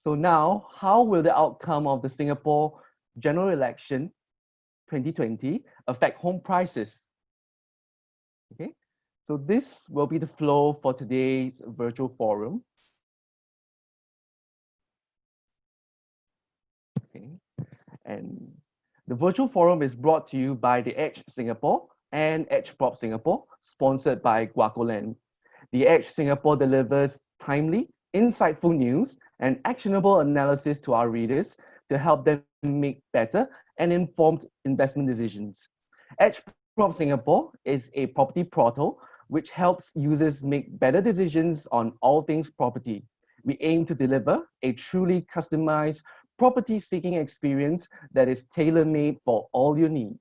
So now, how will the outcome of the Singapore general election 2020 affect home prices? Okay, so this will be the flow for today's virtual forum. Okay, and the virtual forum is brought to you by the Edge Singapore and Edge Prop Singapore, sponsored by Guacoland. The Edge Singapore delivers timely, insightful news and actionable analysis to our readers to help them make better and informed investment decisions. Edge Prop Singapore is a property portal which helps users make better decisions on all things property. We aim to deliver a truly customized property seeking experience that is tailor-made for all your needs.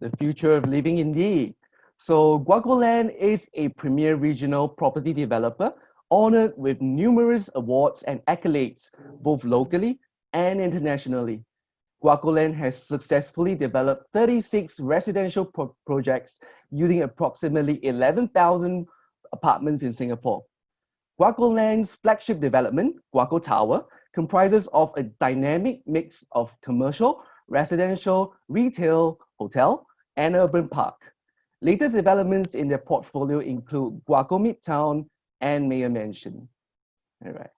The future of living indeed. So Guacoland is a premier regional property developer honored with numerous awards and accolades, both locally and internationally. Guacoland has successfully developed 36 residential projects using approximately 11,000 apartments in Singapore. Guacoland's flagship development, Guaco Tower, comprises of a dynamic mix of commercial, residential, retail, hotel, and urban park. Latest developments in their portfolio include Guaco Midtown and Mayor Mansion. All right.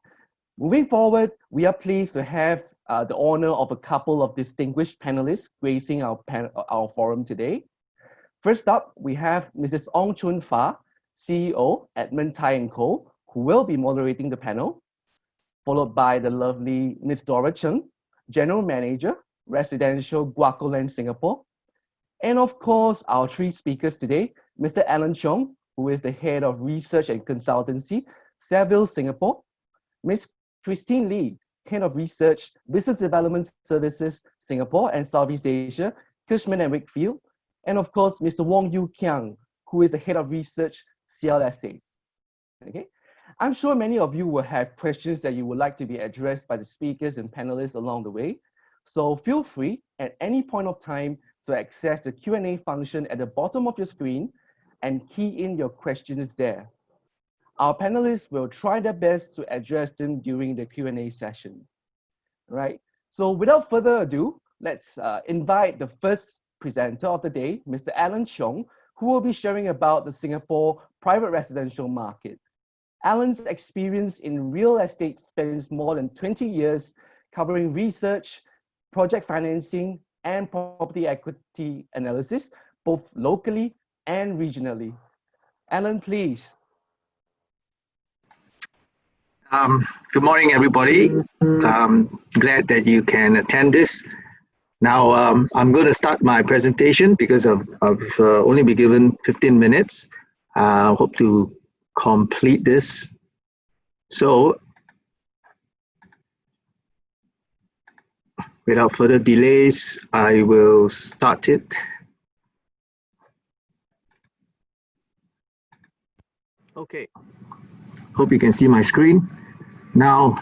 Moving forward, we are pleased to have the honor of a couple of distinguished panelists gracing our forum today. First up, we have Mrs. Ong Chun Fa, CEO, Edmund Thai & Co., who will be moderating the panel, followed by the lovely Ms. Dora Cheong, General Manager, Residential Guacoland Singapore. And of course, our three speakers today, Mr. Alan Cheong, who is the Head of Research and Consultancy, Savills Singapore, Ms. Christine Lee, Head of Research, Business Development Services, Singapore and Southeast Asia, Cushman and Wakefield, and of course, Mr. Wong Kiang, who is the Head of Research, CLSA. Okay, I'm sure many of you will have questions that you would like to be addressed by the speakers and panelists along the way. So feel free at any point of time to access the Q&A function at the bottom of your screen and key in your questions there. Our panelists will try their best to address them during the Q&A session. Right? So without further ado, let's invite the first presenter of the day, Mr. Alan Cheong, who will be sharing about the Singapore private residential market. Alan's experience in real estate spans more than 20 years covering research, project financing, and property equity analysis, both locally and regionally. Alan, please. Good morning, everybody. Glad that you can attend this. Now, I'm going to start my presentation because I've only been given 15 minutes. I hope to complete this. So without further delays, I will start it. Okay, hope you can see my screen. Now,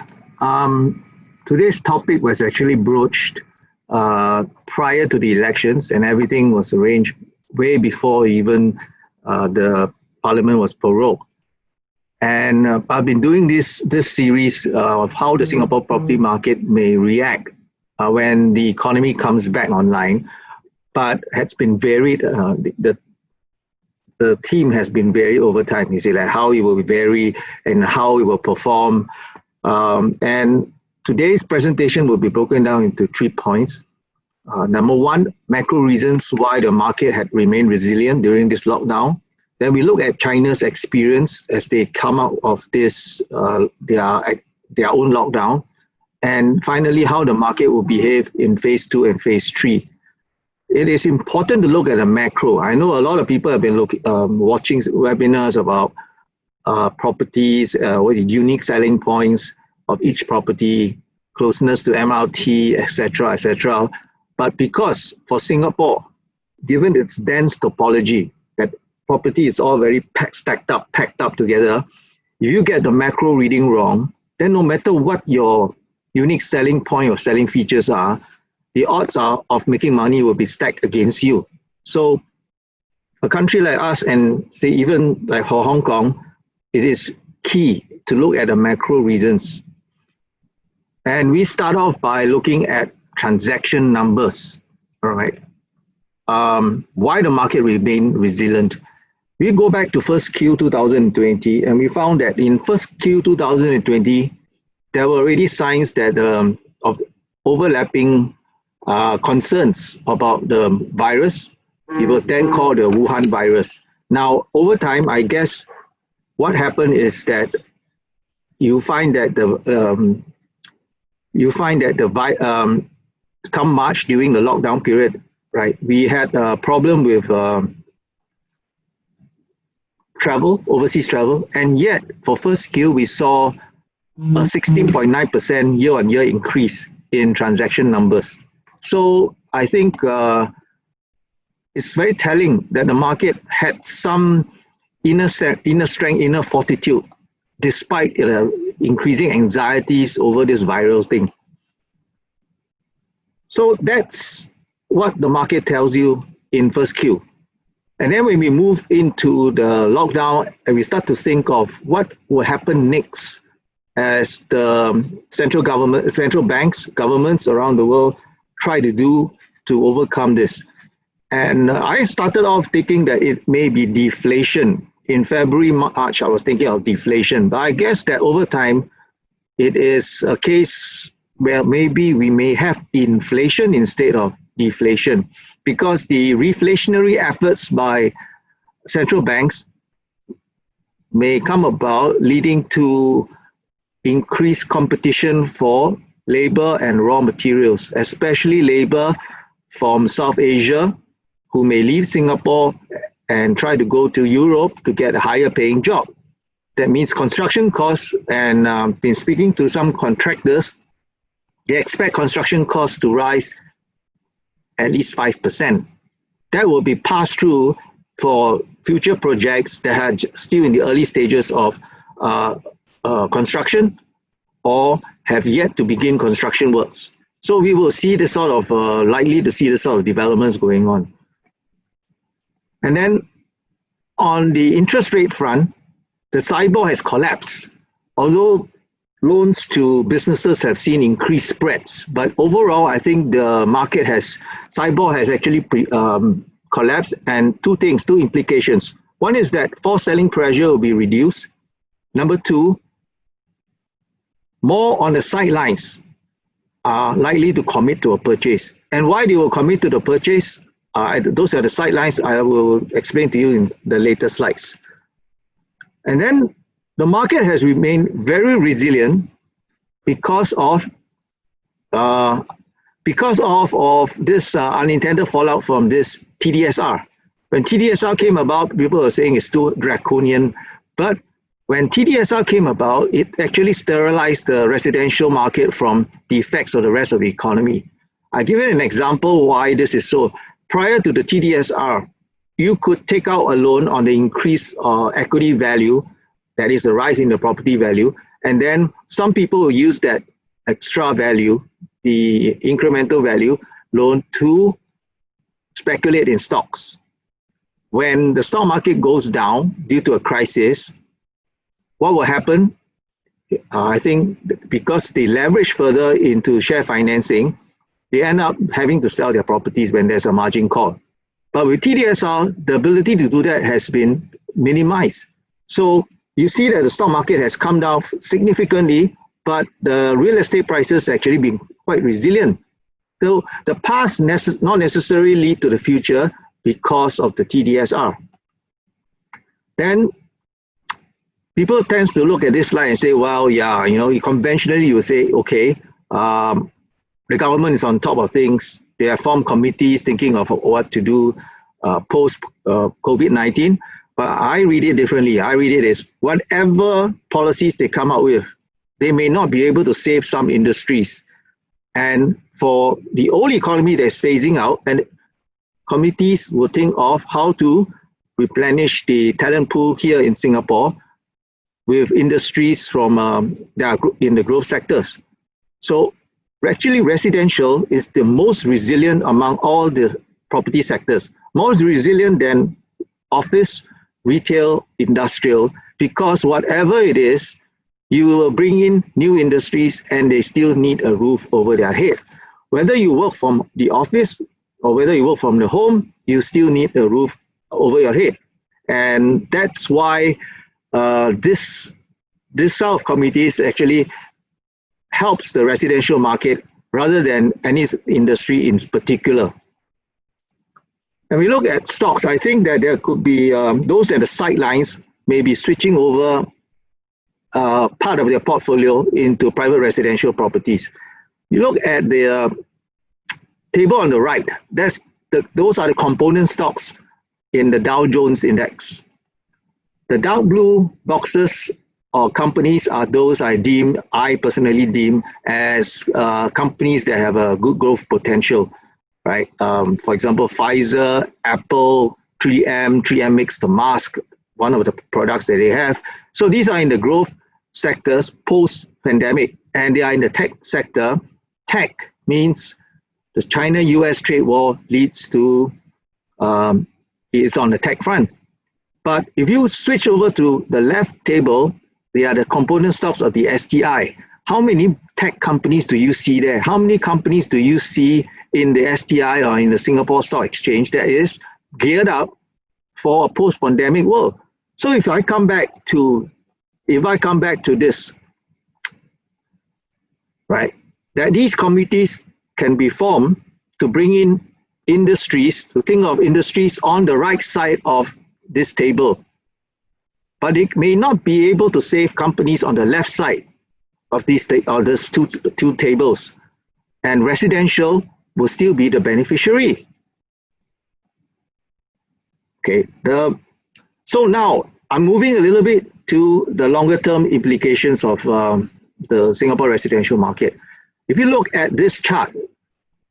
today's topic was actually broached prior to the elections, and everything was arranged way before even the parliament was prorogued. And I've been doing this series of how the Singapore property market may react when the economy comes back online, but has been varied. The theme has been varied over time. You see, like how it will vary and how it will perform. And today's presentation will be broken down into 3 points. Number one, macro reasons why the market had remained resilient during this lockdown. Then we look at China's experience as they come out of this, their own lockdown. And finally, how the market will behave in phase 2 and phase 3. It is important to look at the macro. I know a lot of people have been watching webinars about properties, what the unique selling points of each property, closeness to MRT, etc., etc. But because for Singapore, given its dense topology, that property is all very packed up together, if you get the macro reading wrong, then no matter what your unique selling point or selling features are, the odds of making money will be stacked against you. So a country like us, and say even like for Hong Kong, it is key to look at the macro reasons. And we start off by looking at transaction numbers, all right? Why the market remained resilient. We go back to first Q 2020, and we found that in first Q 2020, there were already signs that of overlapping concerns about the virus. It was then called the Wuhan virus. Now, over time, I guess what happened is that you find that come March during the lockdown period, right? We had a problem with travel, overseas travel, and yet for first Q we saw a 16.9% year-on-year increase in transaction numbers. So I think it's very telling that the market had some inner strength, inner fortitude, despite increasing anxieties over this viral thing. So that's what the market tells you in first Q. And then when we move into the lockdown and we start to think of what will happen next as the central banks, governments around the world try to do to overcome this. And I started off thinking that it may be deflation. In February, March, I was thinking of deflation. But I guess that over time, it is a case where maybe we may have inflation instead of deflation, because the reflationary efforts by central banks may come about, leading to increased competition for labor and raw materials, especially labor from South Asia, who may leave Singapore and try to go to Europe to get a higher paying job. That means construction costs, and been speaking to some contractors, they expect construction costs to rise at least 5%. That will be passed through for future projects that are still in the early stages of construction or have yet to begin construction works. So we will see this sort of, likely to see this sort of developments going on. And then on the interest rate front, the SIBOR has collapsed, although loans to businesses have seen increased spreads. But overall, I think the market SIBOR has actually collapsed, and two implications. One is that forced selling pressure will be reduced. Number two, more on the sidelines are likely to commit to a purchase. And why they will commit to the purchase, those are the sidelines I will explain to you in the later slides. And then the market has remained very resilient because of this unintended fallout from this TDSR. When TDSR came about, people were saying it's too draconian, but when TDSR came about, it actually sterilized the residential market from the effects of the rest of the economy. I give you an example why this is so. Prior to the TDSR, you could take out a loan on the increased equity value, that is the rise in the property value, and then some people will use that extra value, the incremental value loan, to speculate in stocks. When the stock market goes down due to a crisis, what will happen? I think because they leverage further into share financing, they end up having to sell their properties when there's a margin call. But with TDSR, the ability to do that has been minimized. So you see that the stock market has come down significantly, but the real estate prices actually been quite resilient. So the past not necessarily lead to the future because of the TDSR. Then people tend to look at this slide and say, well, yeah, conventionally you would say, okay, the government is on top of things. They have formed committees thinking of what to do post COVID-19. But I read it differently. I read it as whatever policies they come out with, they may not be able to save some industries. And for the old economy that's phasing out, and committees will think of how to replenish the talent pool here in Singapore with industries from that are in the growth sectors. So actually residential is the most resilient among all the property sectors, most resilient than office, retail, industrial, because whatever it is, you will bring in new industries and they still need a roof over their head. Whether you work from the office or whether you work from the home, you still need a roof over your head. And that's why this sort of committees actually helps the residential market rather than any industry in particular. And we look at stocks, I think that there could be those at the sidelines maybe switching over part of their portfolio into private residential properties. You look at the table on the right, those are the component stocks in the Dow Jones Index. The dark blue boxes or companies are those I personally deem as companies that have a good growth potential, right? For example, Pfizer, Apple, 3M makes the mask, one of the products that they have. So these are in the growth sectors post-pandemic, and they are in the tech sector. Tech means the China-US trade war leads to, it's on the tech front. But if you switch over to the left table, they are the component stocks of the STI. How many tech companies do you see there? How many companies do you see in the STI or in the Singapore Stock Exchange that is geared up for a post-pandemic world? So if I come back to this, right, that these committees can be formed to bring in industries, to think of industries on the right side of this table, but it may not be able to save companies on the left side of these two tables, and residential will still be the beneficiary. Okay, so now I'm moving a little bit to the longer term implications of the Singapore residential market. If you look at this chart,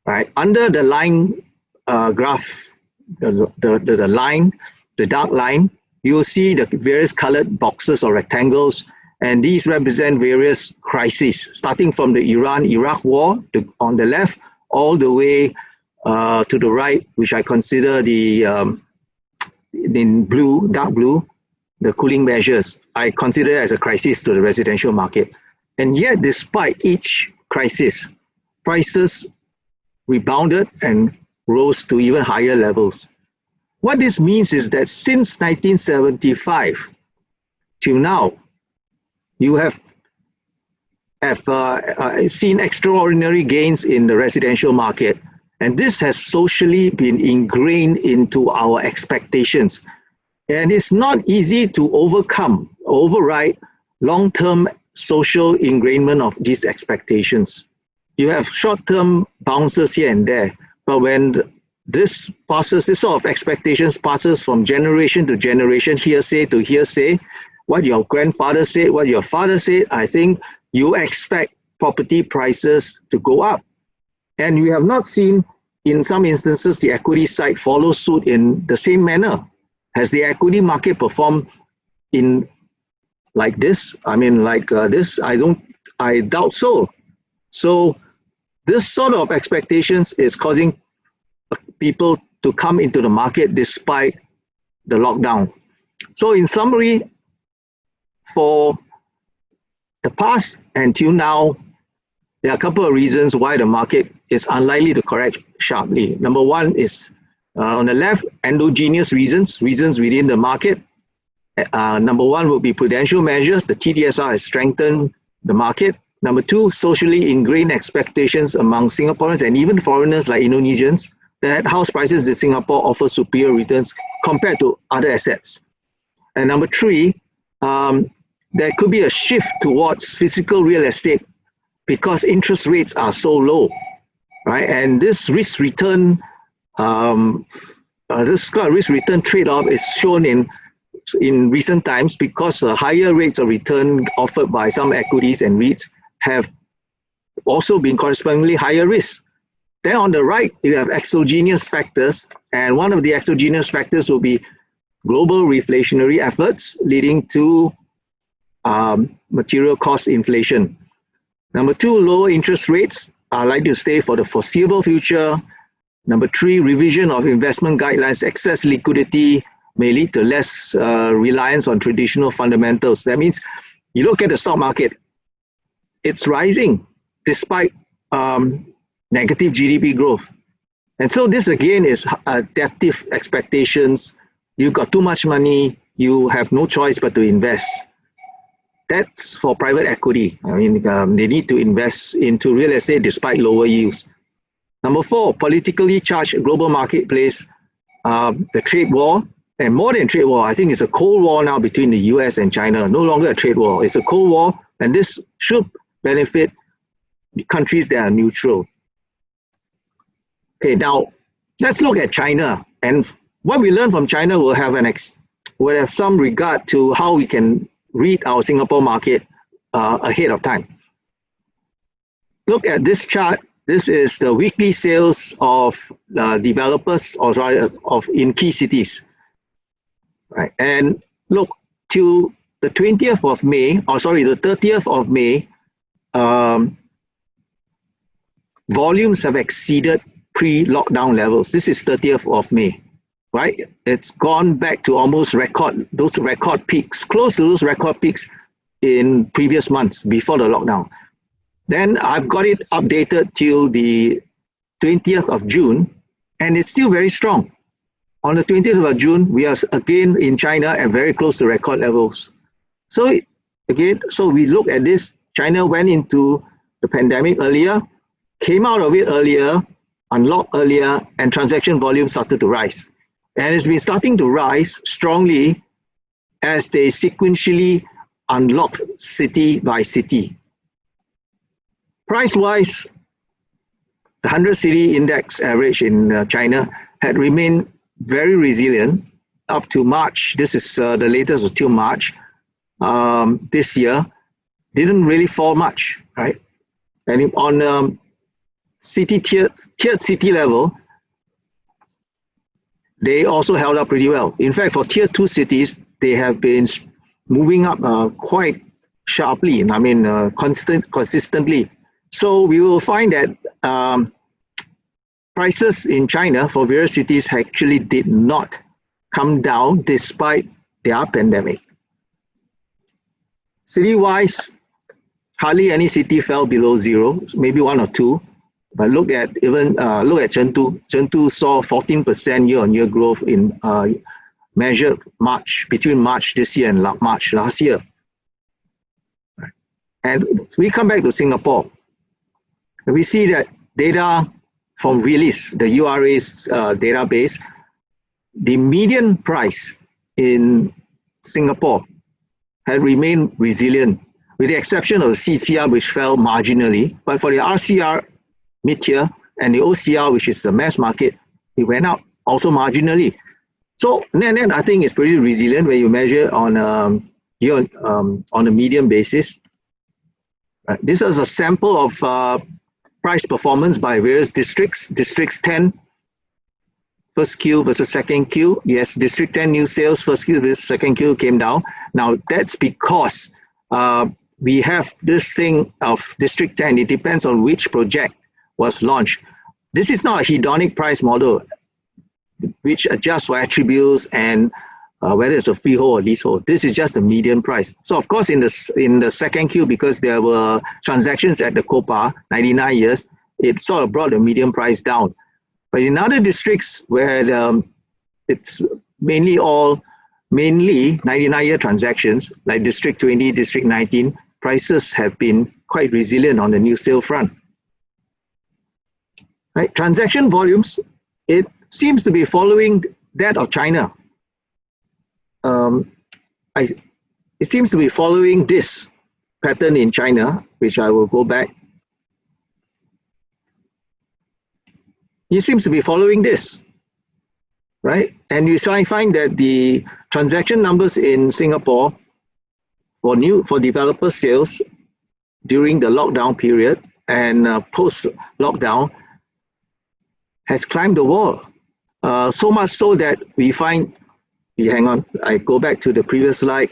right, under the line graph, the line, the dark line, you will see the various colored boxes or rectangles, and these represent various crises, starting from the Iran-Iraq war on the left, all the way to the right, which I consider the in blue, dark blue, the cooling measures. I consider it as a crisis to the residential market. And yet, despite each crisis, prices rebounded and rose to even higher levels. What this means is that since 1975 till now, you have seen extraordinary gains in the residential market. And this has socially been ingrained into our expectations. And it's not easy to override long-term social ingrainment of these expectations. You have short-term bounces here and there, but when this sort of expectations passes from generation to generation, hearsay to hearsay, what your grandfather said, what your father said, I think you expect property prices to go up. And we have not seen, in some instances, the equity side follow suit in the same manner. Has the equity market performed in like this? I mean, like this? I doubt so. So this sort of expectations is causing people to come into the market despite the lockdown. So in summary, for the past until now, there are a couple of reasons why the market is unlikely to correct sharply. Number one is on the left, endogenous reasons within the market. Number one would be prudential measures. The TDSR has strengthened the market. Number two, socially ingrained expectations among Singaporeans and even foreigners like Indonesians that house prices in Singapore offer superior returns compared to other assets. And number three, there could be a shift towards physical real estate because interest rates are so low, right? And this risk-return, risk-return trade-off is shown in recent times because the higher rates of return offered by some equities and REITs have also been correspondingly higher risk. Then on the right, you have exogenous factors, and one of the exogenous factors will be global reflationary efforts leading to material cost inflation. Number two, lower interest rates are likely to stay for the foreseeable future. Number three, revision of investment guidelines, excess liquidity may lead to less reliance on traditional fundamentals. That means you look at the stock market, it's rising despite negative GDP growth. And so this again is adaptive expectations. You've got too much money, you have no choice but to invest. That's for private equity. I mean, they need to invest into real estate despite lower yields. Number four, politically charged global marketplace, the trade war, and more than trade war, I think it's a cold war now between the US and China, no longer a trade war. It's a cold war, and this should benefit the countries that are neutral. Okay, now let's look at China, and what we learn from China will have some regard to how we can read our Singapore market ahead of time. Look at this chart. This is the weekly sales of developers, in key cities. Right, and look to the 20th of May, the 30th of May, volumes have exceeded pre-lockdown levels. This is 30th of May, right? It's gone back to almost those record peaks, close to those record peaks in previous months before the lockdown. Then I've got it updated till the 20th of June, and it's still very strong. On the 20th of June, we are again in China at very close to record levels. So again, we look at this. China went into the pandemic earlier, came out of it earlier, unlocked earlier, and transaction volume started to rise. And it's been starting to rise strongly as they sequentially unlock city by city. Price-wise, the 100 city index average in China had remained very resilient up to March. This is the latest was till March this year. Didn't really fall much, right? And on tiered city level, they also held up pretty well. In fact, for tier 2 cities, they have been moving up quite sharply. I mean, consistently. So we will find that prices in China for various cities actually did not come down despite their pandemic. City-wise, hardly any city fell below zero, maybe one or two. But look at Chengdu. Chengdu saw 14% year-on-year growth in measured between March this year and March last year. And we come back to Singapore. We see that data from Realis, the URA's database, the median price in Singapore had remained resilient, with the exception of the CCR, which fell marginally. But for the RCR mid-tier and the OCR, which is the mass market, it went up also marginally. So net, I think it's pretty resilient when you measure on here on a median basis. Right. This is a sample of price performance by various districts. Districts 10, first Q versus second Q. Yes, District 10 new sales, first Q versus second Q came down. Now that's because we have this thing of District 10. It depends on which project was launched. This is not a hedonic price model, which adjusts for attributes and whether it's a freehold or leasehold. This is just the median price. So of course, in the second Q, because there were transactions at the COPA, 99 years, it sort of brought the median price down. But in other districts where it's mainly 99-year transactions, like District 20, District 19, prices have been quite resilient on the new sale front. Right? Transaction volumes, it seems to be following that of China. It seems to be following this pattern in China, which I will go back. It seems to be following this, right? And you find that the transaction numbers in Singapore for developer sales during the lockdown period and post-lockdown has climbed the wall. So much so that we find, hang on, I go back to the previous slide.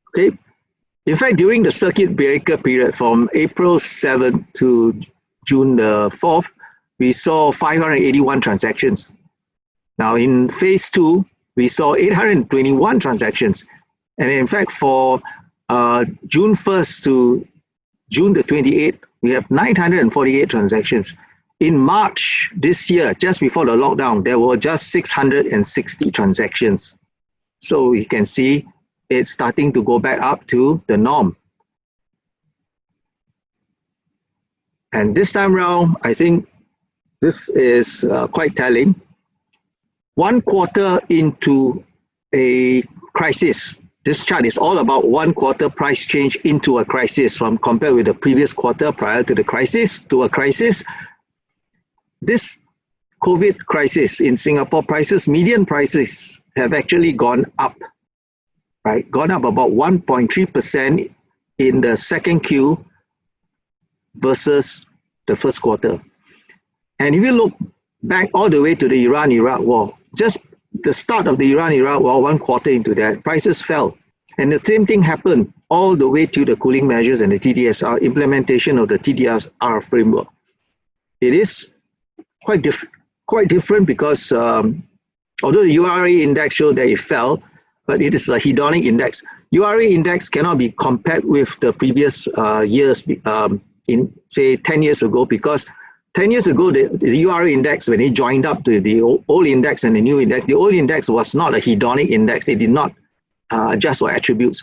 Okay, in fact, during the circuit breaker period from April 7th to June the 4th, we saw 581 transactions. Now in phase 2, we saw 821 transactions. And in fact, for June 1st to June the 28th, we have 948 transactions. In March this year, just before the lockdown, there were just 660 transactions. So we can see it's starting to go back up to the norm. And this time around, I think this is quite telling. 1 quarter into a crisis, this chart is all about 1 quarter price change into a crisis from compared with the previous quarter prior to the crisis to a crisis. This COVID crisis in Singapore, median prices have actually gone up, right? Gone up about 1.3% in the second Q versus the first quarter. And if you look back all the way to the Iran-Iraq war, just the start of the Iran-Iraq war, 1 quarter into that, prices fell. And the same thing happened all the way to the cooling measures and the TDSR, implementation of the TDSR framework. It is quite different because although the URA index showed that it fell, but it is a hedonic index. URA index cannot be compared with the previous years in say 10 years ago, because 10 years ago, the URA index, when it joined up to the old index and the new index, the old index was not a hedonic index. It did not adjust for attributes.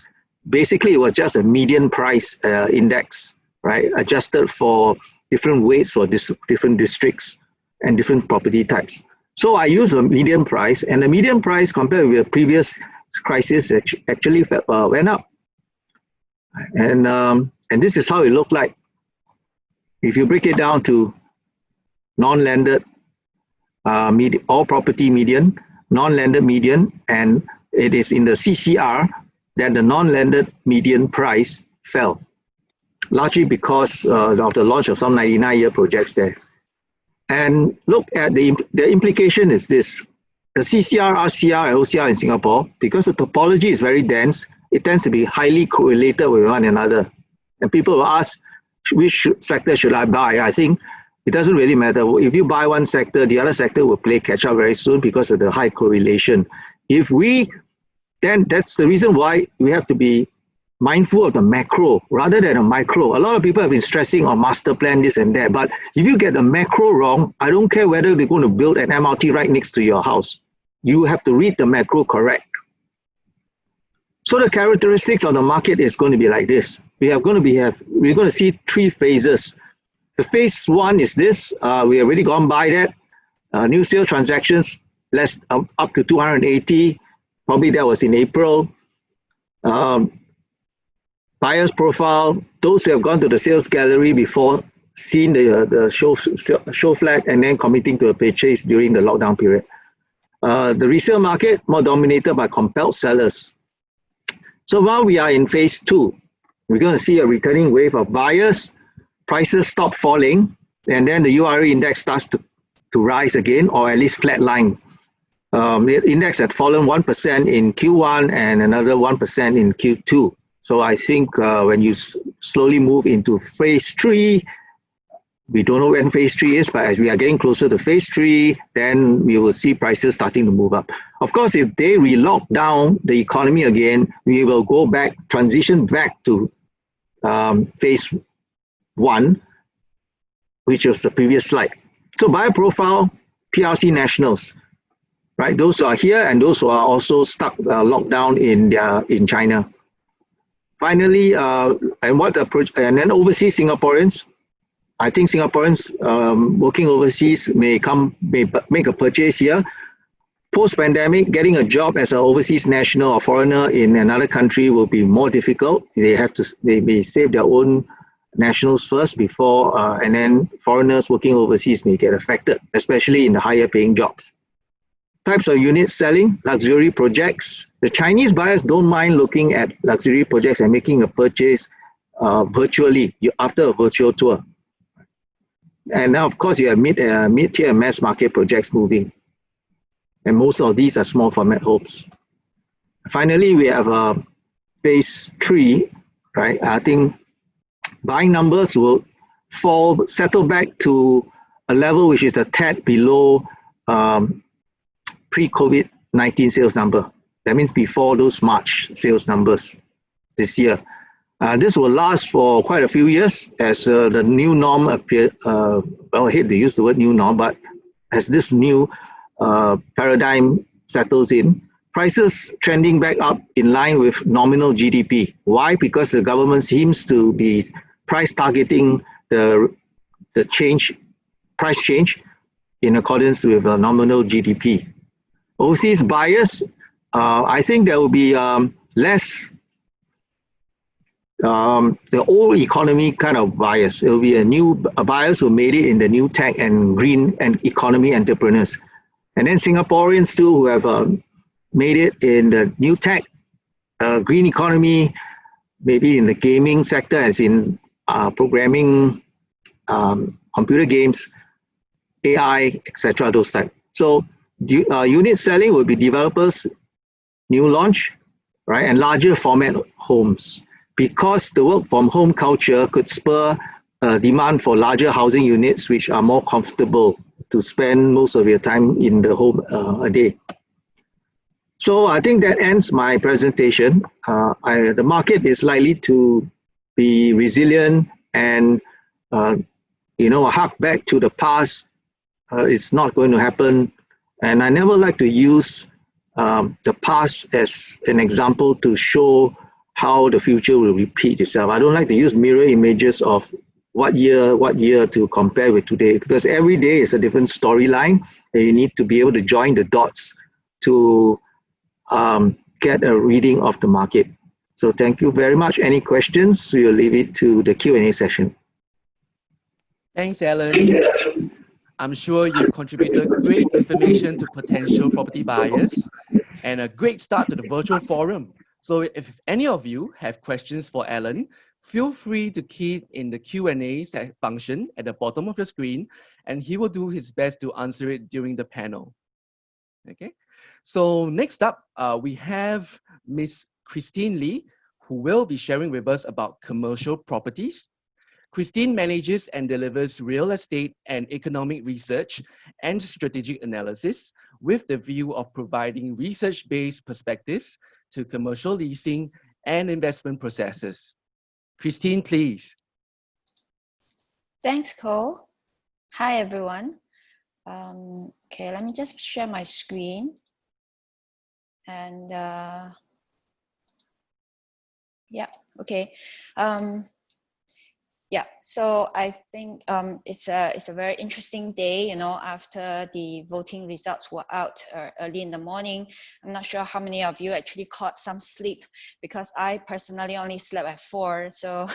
Basically, it was just a median price index, right? Adjusted for different weights or different districts and different property types. So I use a median price, and the median price compared with the previous crisis actually went up. And this is how it looked like. If you break it down to non-landed all property median, non-landed median, and it is in the CCR that the non-landed median price fell, largely because of the launch of some 99-year projects there. And look at the implication is this. The CCR, RCR, and OCR in Singapore, because the topology is very dense, it tends to be highly correlated with one another. And people will ask, which sector should I buy? I think it doesn't really matter. If you buy one sector, the other sector will play catch up very soon because of the high correlation. Then that's the reason why we have to be mindful of the macro rather than a micro. A lot of people have been stressing on master plan, this and that, but if you get the macro wrong, I don't care whether they're going to build an MRT right next to your house. You have to read the macro correct. So the characteristics of the market is going to be like this. We're going to see 3 phases. The phase 1 is this. We already gone by that. New sale transactions, up to 280. Probably that was in April. Buyer's profile, those who have gone to the sales gallery before, seen the show flag, and then committing to a purchase during the lockdown period. The resale market, more dominated by compelled sellers. So while we are in phase two, we're going to see a returning wave of buyers, prices stop falling, and then the URE index starts to rise again, or at least flatline. The index had fallen 1% in Q1 and another 1% in Q2. So I think when you slowly move into phase three, we don't know when phase three is, but as we are getting closer to phase three, then we will see prices starting to move up. Of course, if they re-lock down the economy again, we will go back, transition back to phase one, which was the previous slide. So buyer profile, PRC nationals, right? Those who are here and those who are also stuck, locked down in China. Finally, and then overseas Singaporeans. I think Singaporeans working overseas may make a purchase here. Post-pandemic, getting a job as an overseas national or foreigner in another country will be more difficult. They may save their own nationals first before, and then foreigners working overseas may get affected, especially in the higher paying jobs. Types of units selling, luxury projects. The Chinese buyers don't mind looking at luxury projects and making a purchase virtually after a virtual tour. And now, of course, you have mid-tier and mass market projects moving. And most of these are small format homes. Finally, we have phase three, right? I think buying numbers will settle back to a level which is a tad below pre-COVID-19 sales number. That means before those March sales numbers this year. This will last for quite a few years as the new norm appears. Well, I hate to use the word new norm, but as this new paradigm settles in, prices trending back up in line with nominal GDP. Why? Because the government seems to be price targeting the price change in accordance with nominal GDP. Overseas buyers, I think there will be less the old economy kind of buyers. It will be buyers who made it in the new tech and green and economy entrepreneurs. And then Singaporeans too who have made it in the new tech, green economy, maybe in the gaming sector as in programming, computer games, AI, etc. those types. So unit selling will be developers, new launch, right, and larger format homes. Because the work from home culture could spur demand for larger housing units, which are more comfortable to spend most of your time in the home a day. So I think that ends my presentation. The market is likely to be resilient and, hark back to the past. It's not going to happen. And I never like to use the past as an example to show how the future will repeat itself. I don't like to use mirror images of what year to compare with today, because every day is a different storyline and you need to be able to join the dots to get a reading of the market. So thank you very much. Any questions? We'll leave it to the Q&A session. Thanks, Alan. I'm sure you've contributed great information to potential property buyers and a great start to the virtual forum. So if any of you have questions for Alan, feel free to key in the Q&A function at the bottom of your screen, and he will do his best to answer it during the panel. Okay. So next up, we have Miss Christine Lee, who will be sharing with us about commercial properties. Christine manages and delivers real estate and economic research and strategic analysis with the view of providing research-based perspectives to commercial leasing and investment processes. Christine, please. Thanks, Cole. Hi, everyone. Okay, let me just share my screen. And yeah, okay. Yeah, so I think it's a very interesting day, after the voting results were out early in the morning. I'm not sure how many of you actually caught some sleep, because I personally only slept at 4. So,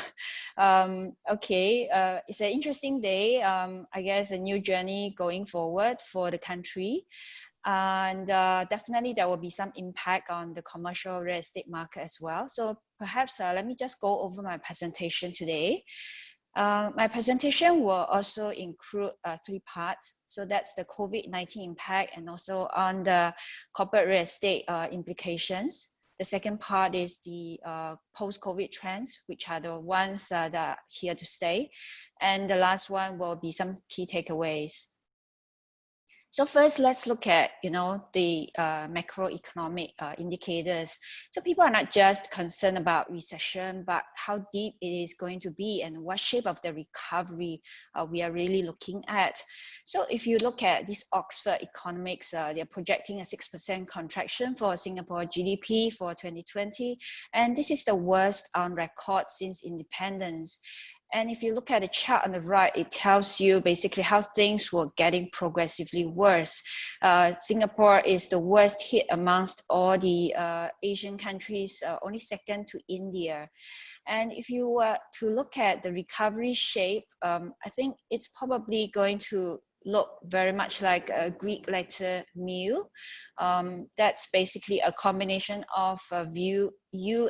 okay, it's an interesting day. I guess a new journey going forward for the country. And definitely there will be some impact on the commercial real estate market as well. So perhaps let me just go over my presentation today. My presentation will also include 3 parts. So that's the COVID-19 impact and also on the corporate real estate implications. The second part is the post-COVID trends, which are the ones that are here to stay. And the last one will be some key takeaways. So first, let's look at, the macroeconomic indicators. So people are not just concerned about recession, but how deep it is going to be and what shape of the recovery we are really looking at. So if you look at this Oxford Economics, they're projecting a 6% contraction for Singapore GDP for 2020. And this is the worst on record since independence. And if you look at the chart on the right, it tells you basically how things were getting progressively worse. Singapore is the worst hit amongst all the Asian countries, only second to India. And if you were to look at the recovery shape, I think it's probably going to look very much like a Greek letter mu. That's basically a combination of U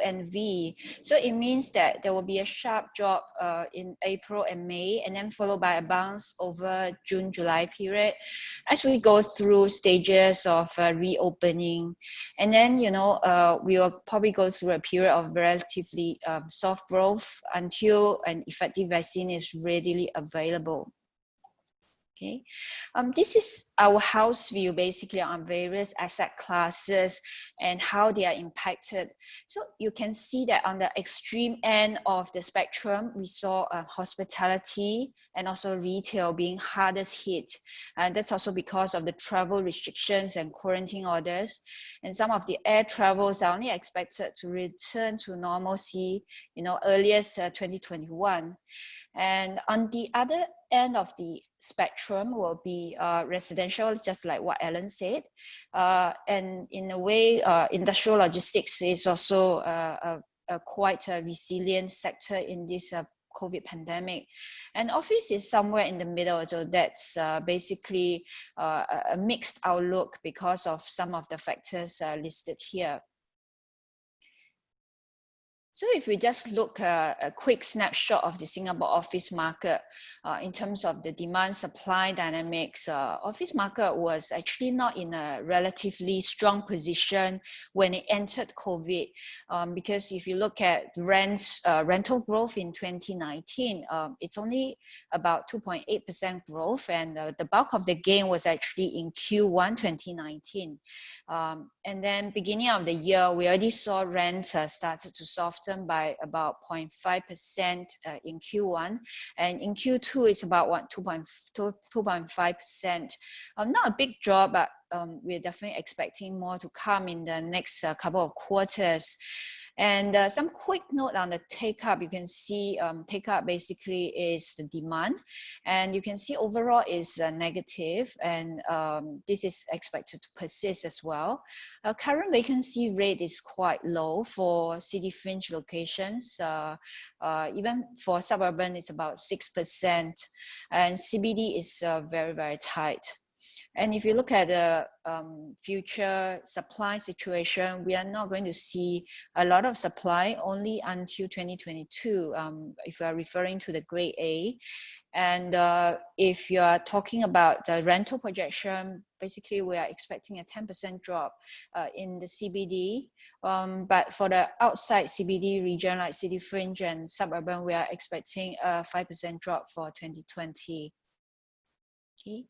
and V. So it means that there will be a sharp drop in April and May, and then followed by a bounce over June, July period as we go through stages of reopening. And then, we will probably go through a period of relatively soft growth until an effective vaccine is readily available. Okay, this is our house view basically on various asset classes and how they are impacted. So you can see that on the extreme end of the spectrum, we saw hospitality and also retail being hardest hit. And that's also because of the travel restrictions and quarantine orders. And some of the air travels are only expected to return to normalcy, earliest 2021. And on the other end of the spectrum will be residential, just like what Alan said. And in a way, industrial logistics is also a quite a resilient sector in this COVID pandemic. And office is somewhere in the middle, so that's basically a mixed outlook because of some of the factors listed here. So if we just look a quick snapshot of the Singapore office market in terms of the demand supply dynamics, office market was actually not in a relatively strong position when it entered COVID, because if you look at rental growth in 2019, it's only about 2.8% growth, and the bulk of the gain was actually in Q1 2019. And then beginning of the year, we already saw rents started to soften by about 0.5% in Q1. And in Q2, it's about 2.5%. Not a big drop, but we're definitely expecting more to come in the next couple of quarters. And some quick note on the take-up, you can see take-up basically is the demand. And you can see overall is negative, and this is expected to persist as well. Current vacancy rate is quite low for city fringe locations. Even for suburban, it's about 6%. And CBD is very, very tight. And if you look at the future supply situation, we are not going to see a lot of supply only until 2022, if we are referring to the grade A. And if you are talking about the rental projection, basically we are expecting a 10% drop in the CBD. But for the outside CBD region like city fringe and suburban, we are expecting a 5% drop for 2020. Okay.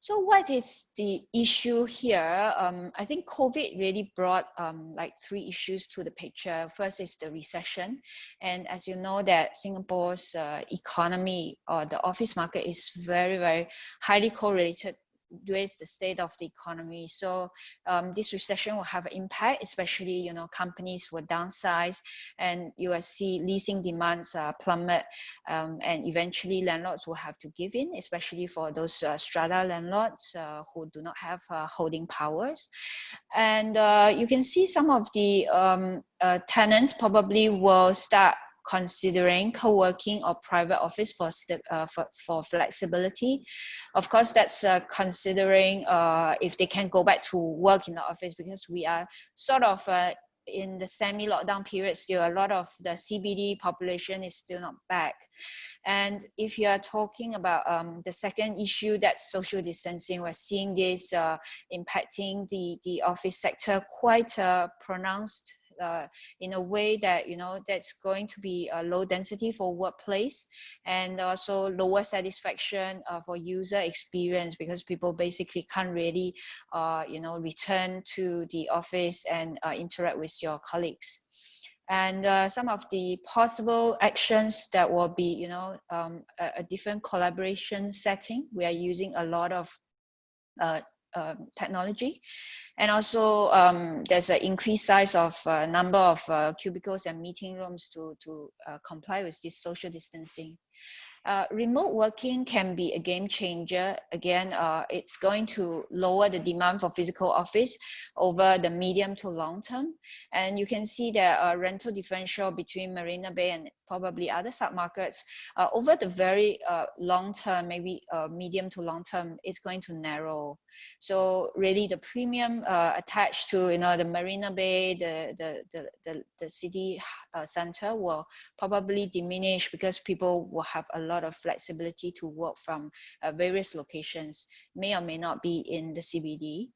So what is the issue here? I think COVID really brought like 3 issues to the picture. First is the recession. And as you know that Singapore's economy or the office market is very, very highly correlated with the state of the economy. So this recession will have an impact, especially, companies will downsize, and you will see leasing demands plummet, and eventually landlords will have to give in, especially for those strata landlords who do not have holding powers. And you can see some of the tenants probably will start considering co-working or private office for flexibility. Of course, that's considering if they can go back to work in the office, because we are sort of in the semi-lockdown period still. A lot of the CBD population is still not back. And if you are talking about the second issue, that's social distancing, we're seeing this impacting the office sector quite pronounced in a way that, you know, that's going to be a low density for workplace, and also lower satisfaction for user experience, because people basically can't really, you know, return to the office and interact with your colleagues. And some of the possible actions that will be, you know, a different collaboration setting. We are using a lot of technology, and also there's an increased size of number of cubicles and meeting rooms to comply with this social distancing. Remote working can be a game changer. Again, it's going to lower the demand for physical office over the medium to long term. And you can see that rental differential between Marina Bay and probably other submarkets over the very long term, maybe medium to long term, it's going to narrow. So really the premium attached to, you know, the Marina Bay, the city center will probably diminish, because people will have a lot of flexibility to work from various locations, may or may not be in the CBD.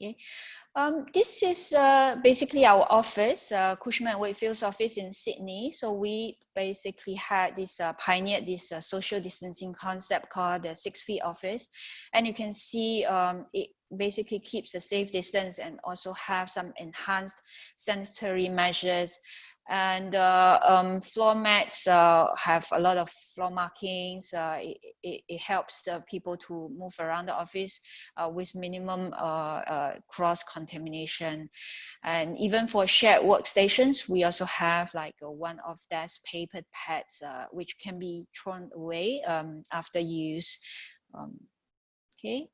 Okay. This is basically our office, Cushman and Wakefield's office in Sydney. So we basically had this pioneered this social distancing concept called the 6 feet office, and you can see it basically keeps a safe distance and also have some enhanced sanitary measures. And floor mats have a lot of floor markings. It helps the people to move around the office with minimum cross-contamination. And even for shared workstations, we also have like a one-off desk paper pads, which can be thrown away after use. Okay.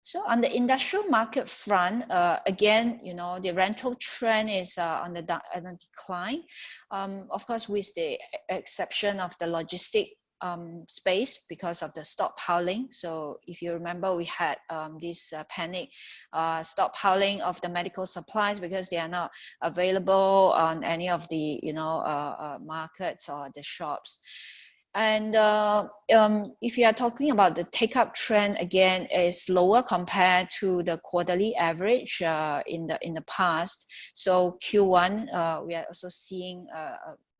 So on the industrial market front, again, you know, the rental trend is on the decline. Of course, with the exception of the logistic space because of the stockpiling. So if you remember, we had this panic stockpiling of the medical supplies because they are not available on any of the, you know, markets or the shops. And if you are talking about the take-up trend, again, is lower compared to the quarterly average in the past. So Q1, we are also seeing a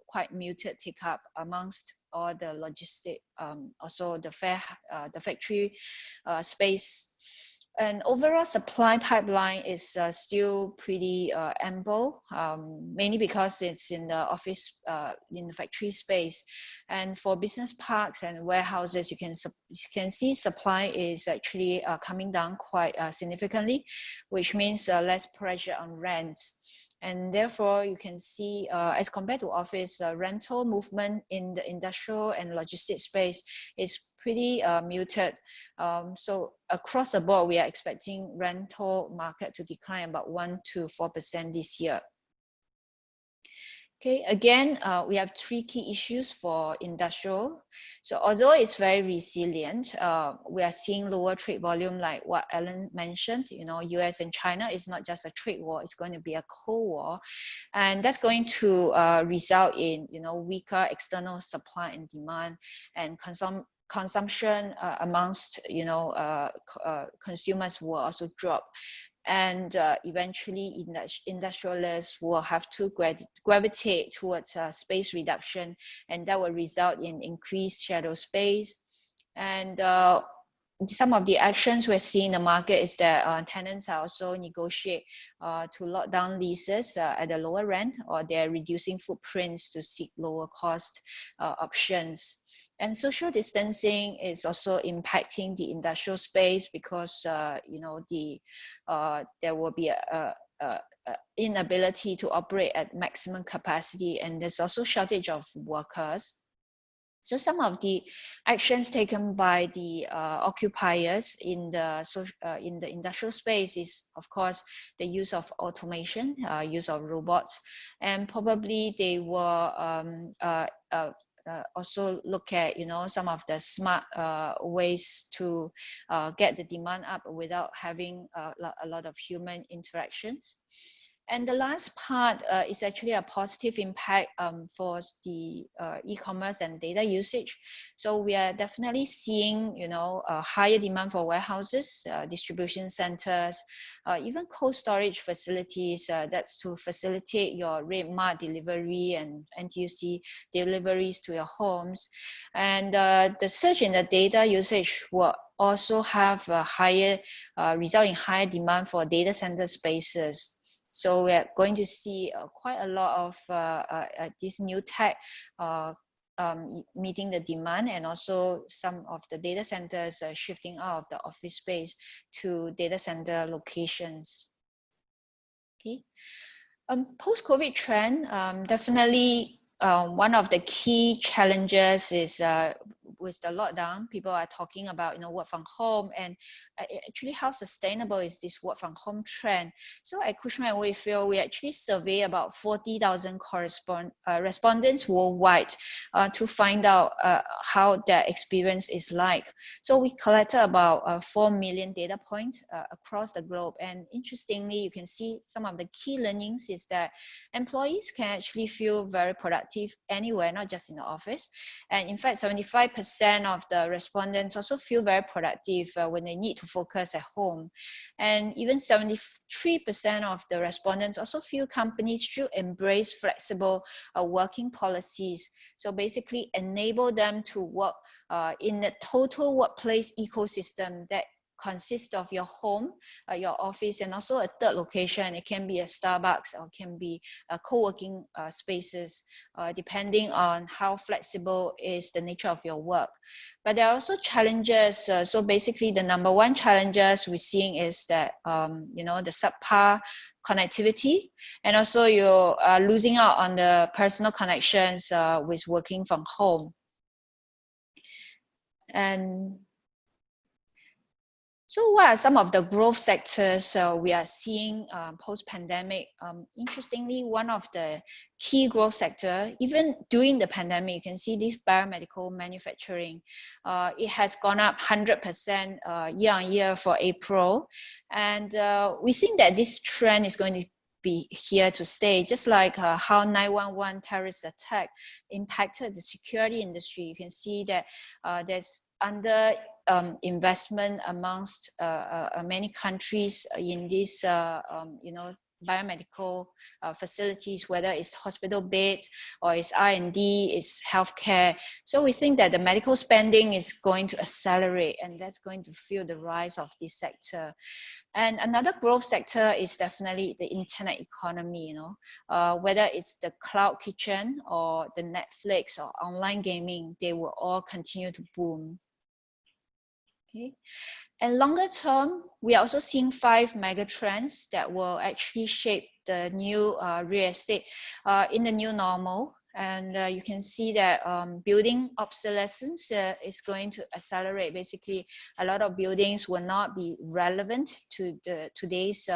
quite muted take-up amongst all the logistic, also the factory space. And overall supply pipeline is still pretty ample, mainly because it's in the office, in the factory space. And for business parks and warehouses, you can see supply is actually coming down quite significantly, which means less pressure on rents. And therefore, you can see, as compared to office, rental movement in the industrial and logistics space is pretty muted. So across the board, we are expecting rental market to decline about 1 to 4% this year. Okay, again, we have 3 key issues for industrial. So although it's very resilient, we are seeing lower trade volume, like what Alan mentioned. You know, US and China is not just a trade war, it's going to be a cold war. And that's going to result in, you know, weaker external supply and demand, and consumption amongst, you know, consumers will also drop. And eventually industrialists will have to gravitate towards space reduction, and that will result in increased shadow space. And some of the actions we're seeing in the market is that tenants are also negotiate to lock down leases at a lower rent, or they're reducing footprints to seek lower cost options. And social distancing is also impacting the industrial space because you know, there will be a inability to operate at maximum capacity, and there's also shortage of workers. So some of the actions taken by the occupiers in the industrial space is, of course, the use of automation, use of robots, and probably they will also look at, you know, some of the smart ways to get the demand up without having a lot of human interactions. And the last part is actually a positive impact for the e-commerce and data usage. So we are definitely seeing, you know, a higher demand for warehouses, distribution centers, even cold storage facilities. That's to facilitate your REIT delivery and NTUC deliveries to your homes. And the surge in the data usage will also have a higher, result in higher demand for data center spaces. So we're going to see quite a lot of this new tech meeting the demand, and also some of the data centers shifting out of the office space to data center locations. Okay, post-COVID trend, definitely one of the key challenges is with the lockdown, people are talking about, you know, work from home, and actually how sustainable is this work from home trend. So at Cushman and Wakefield, we actually survey about 40,000 respondents worldwide to find out how their experience is like. So we collected about 4 million data points across the globe. And interestingly, you can see some of the key learnings is that employees can actually feel very productive anywhere, not just in the office. And in fact, 75% of the respondents also feel very productive when they need to focus at home. And even 73% of the respondents also feel companies should embrace flexible working policies. So basically enable them to work in a total workplace ecosystem that consists of your home, your office, and also a third location. It can be a Starbucks or can be a co-working spaces, depending on how flexible is the nature of your work. But there are also challenges. So basically, the number one challenges we're seeing is that you know, the subpar connectivity, and also you're losing out on the personal connections with working from home. And so what are some of the growth sectors we are seeing post-pandemic? Interestingly, one of the key growth sector, even during the pandemic, you can see this biomedical manufacturing. It has gone up 100% year on year for April. And we think that this trend is going to be here to stay, just like how 9/11 terrorist attack impacted the security industry. You can see that there's under investment amongst many countries in these you know, biomedical facilities, whether it's hospital beds or it's R&D, it's healthcare. So we think that the medical spending is going to accelerate, and that's going to fuel the rise of this sector. And another growth sector is definitely the internet economy, you know, whether it's the cloud kitchen or the Netflix or online gaming, they will all continue to boom. Okay. And longer term, we are also seeing 5 mega trends that will actually shape the new real estate in the new normal. And you can see that building obsolescence is going to accelerate. Basically, a lot of buildings will not be relevant to the today's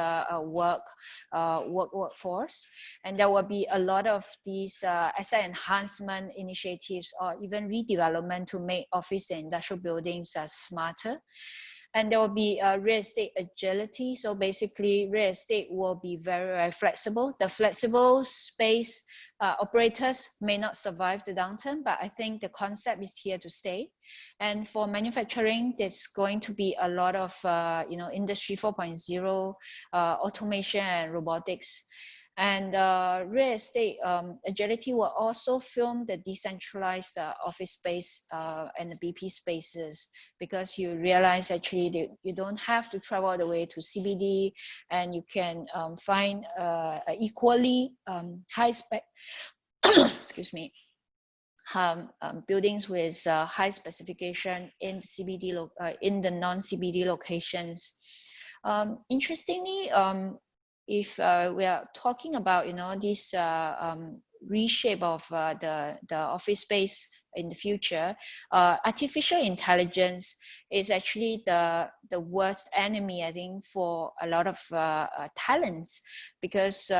workforce, and there will be a lot of these asset enhancement initiatives or even redevelopment to make office and industrial buildings smarter. And there will be real estate agility. So basically, real estate will be very, very flexible. The flexible space operators may not survive the downturn, but I think the concept is here to stay. And for manufacturing, there's going to be a lot of you know, industry 4.0, automation and robotics. And real estate agility will also film the decentralized office space and the BP spaces, because you realize actually that you don't have to travel all the way to CBD, and you can find equally high spec excuse me, buildings with high specification in CBD in the non-CBD locations. Interestingly, if we are talking about, you know, this reshape of the office space in the future, artificial intelligence is actually the worst enemy, I think, for a lot of talents, because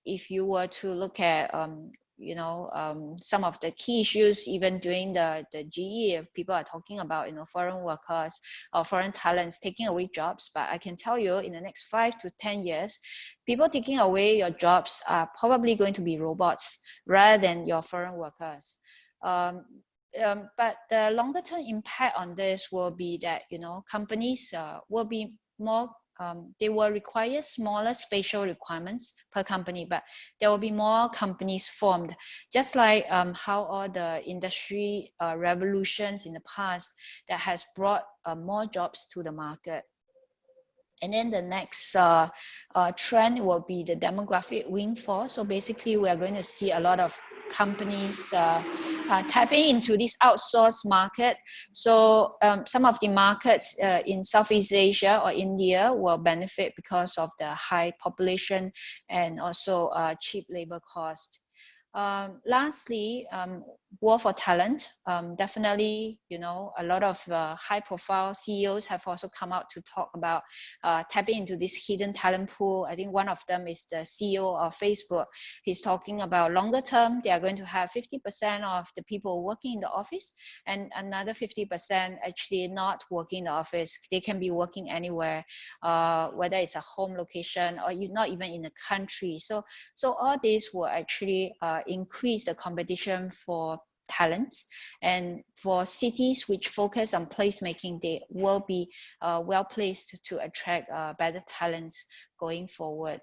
if you were to look at some of the key issues, even during the GE, people are talking about foreign workers or foreign talents taking away jobs. But I can tell you, in the next 5 to 10 years, people taking away your jobs are probably going to be robots rather than your foreign workers. But the longer term impact on this will be that companies will be more, they will require smaller spatial requirements per company, but there will be more companies formed, just like how all the industry revolutions in the past that has brought more jobs to the market. And then the next trend will be the demographic windfall. So basically, we are going to see a lot of companies tapping into this outsourced market. So some of the markets in Southeast Asia or India will benefit because of the high population and also cheap labor cost. Lastly, war for talent. Definitely, a lot of high-profile CEOs have also come out to talk about tapping into this hidden talent pool. I think one of them is the CEO of Facebook. He's talking about longer term, they are going to have 50% of the people working in the office and another 50% actually not working in the office. They can be working anywhere, whether it's a home location or not even in the country. So all this will actually increase the competition for talents, and for cities which focus on placemaking, they will be well placed to attract better talents going forward.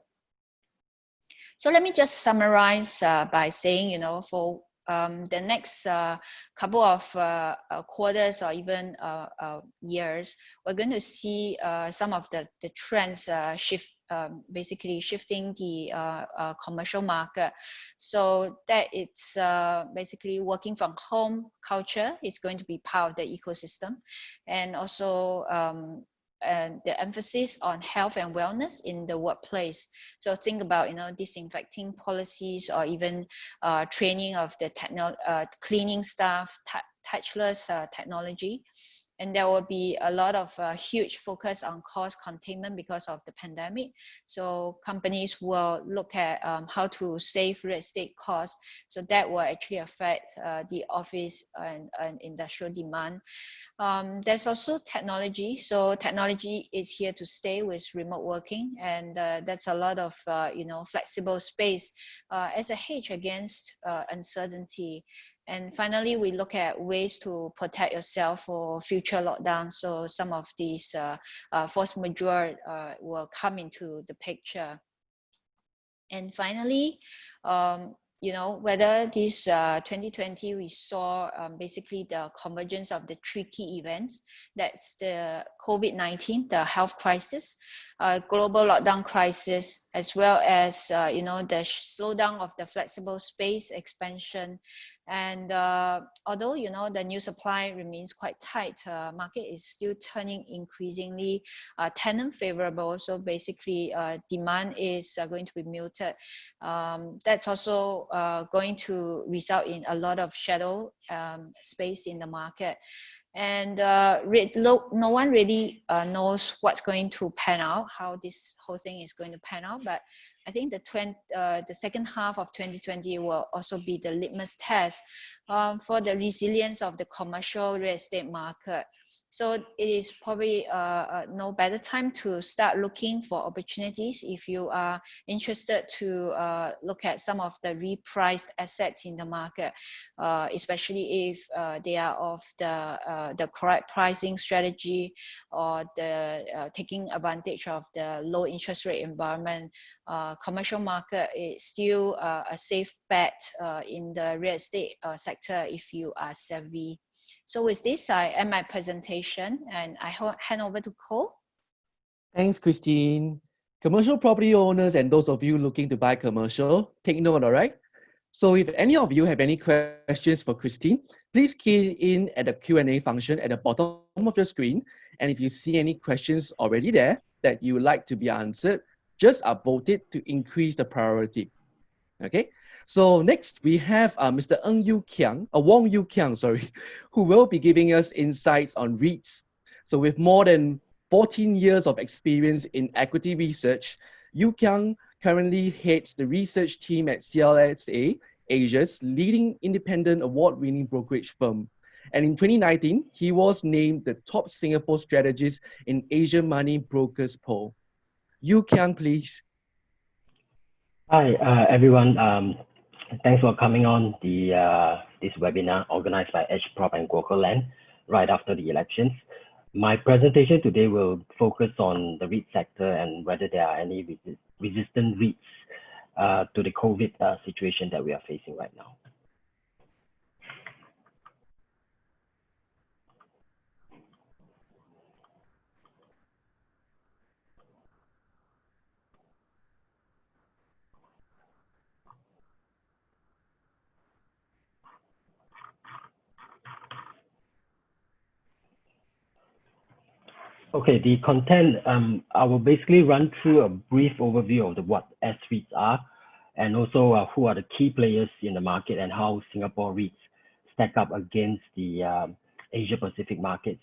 So let me just summarize by saying, for the next couple of quarters or even years, we're going to see some of the trends shift, basically shifting the commercial market. So that it's basically working from home culture is going to be part of the ecosystem, and also and the emphasis on health and wellness in the workplace. So think about disinfecting policies, or even training of the cleaning staff, touchless technology. And there will be a lot of huge focus on cost containment because of the pandemic. So companies will look at how to save real estate costs. So that will actually affect the office and industrial demand. There's also technology. So technology is here to stay with remote working, and that's a lot of flexible space as a hedge against uncertainty. And finally, we look at ways to protect yourself for future lockdowns. So some of these force majeure will come into the picture. And finally, whether this 2020 we saw basically the convergence of the three key events. That's the COVID-19, the health crisis, global lockdown crisis, as well as the slowdown of the flexible space expansion. And although the new supply remains quite tight, market is still turning increasingly tenant favorable. So basically, demand is going to be muted. That's also going to result in a lot of shadow space in the market. And no one really knows what's going to pan out, how this whole thing is going to pan out. But I think the second half of 2020 will also be the litmus test for the resilience of the commercial real estate market. So it is probably no better time to start looking for opportunities if you are interested to look at some of the repriced assets in the market, especially if they are of the correct pricing strategy, or the taking advantage of the low interest rate environment. Commercial market is still a safe bet in the real estate sector if you are savvy. So with this, I end my presentation, and I hand over to Cole. Thanks, Christine. Commercial property owners and those of you looking to buy commercial, take note, all right? So if any of you have any questions for Christine, please key in at the Q&A function at the bottom of your screen. And if you see any questions already there that you would like to be answered, just upvote it to increase the priority. Okay? So next we have Mr. Wong Kiang, sorry, who will be giving us insights on REITs. So with more than 14 years of experience in equity research, Kiang currently heads the research team at CLSA, Asia's leading independent award-winning brokerage firm. And in 2019, he was named the top Singapore strategist in Asia Money Brokers poll. Kiang, please. Hi, everyone. Thanks for coming on this webinar organized by EdgeProp and GuocoLand right after the elections. My presentation today will focus on the REIT sector and whether there are any resistant REITs to the COVID situation that we are facing right now. Okay, the content, I will basically run through a brief overview of what S-REITs are, and also who are the key players in the market and how Singapore REITs stack up against the Asia Pacific markets.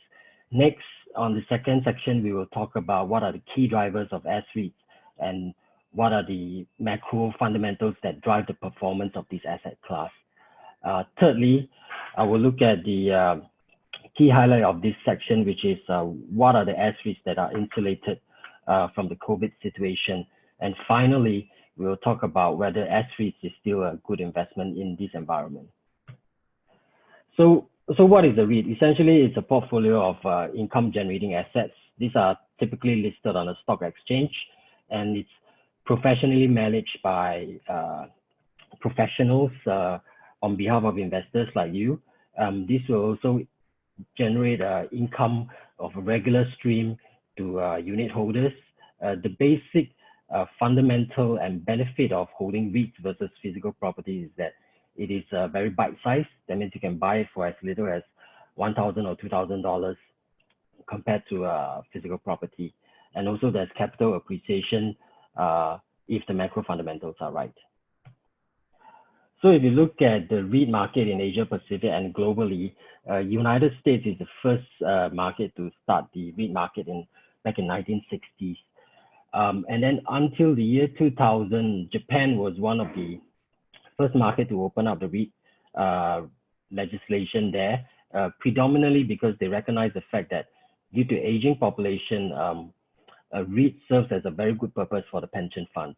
Next, on the second section, we will talk about what are the key drivers of S-REITs and what are the macro fundamentals that drive the performance of this asset class. Thirdly, I will look at the key highlight of this section, which is what are the S-REITs that are insulated from the COVID situation. And finally, we will talk about whether S-REITs is still a good investment in this environment. So what is a REIT? Essentially, it's a portfolio of income generating assets. These are typically listed on a stock exchange, and it's professionally managed by professionals on behalf of investors like you. This will also generate income of a regular stream to unit holders. The basic fundamental and benefit of holding REITs versus physical property is that it is very bite-sized. That means you can buy it for as little as $1,000 or $2,000 compared to physical property. And also there's capital appreciation if the macro fundamentals are right. So if you look at the REIT market in Asia Pacific and globally, United States is the first market to start the REIT market back in 1960s. And then until the year 2000, Japan was one of the first market to open up the REIT legislation there, predominantly because they recognize the fact that due to aging population, a REIT serves as a very good purpose for the pension funds.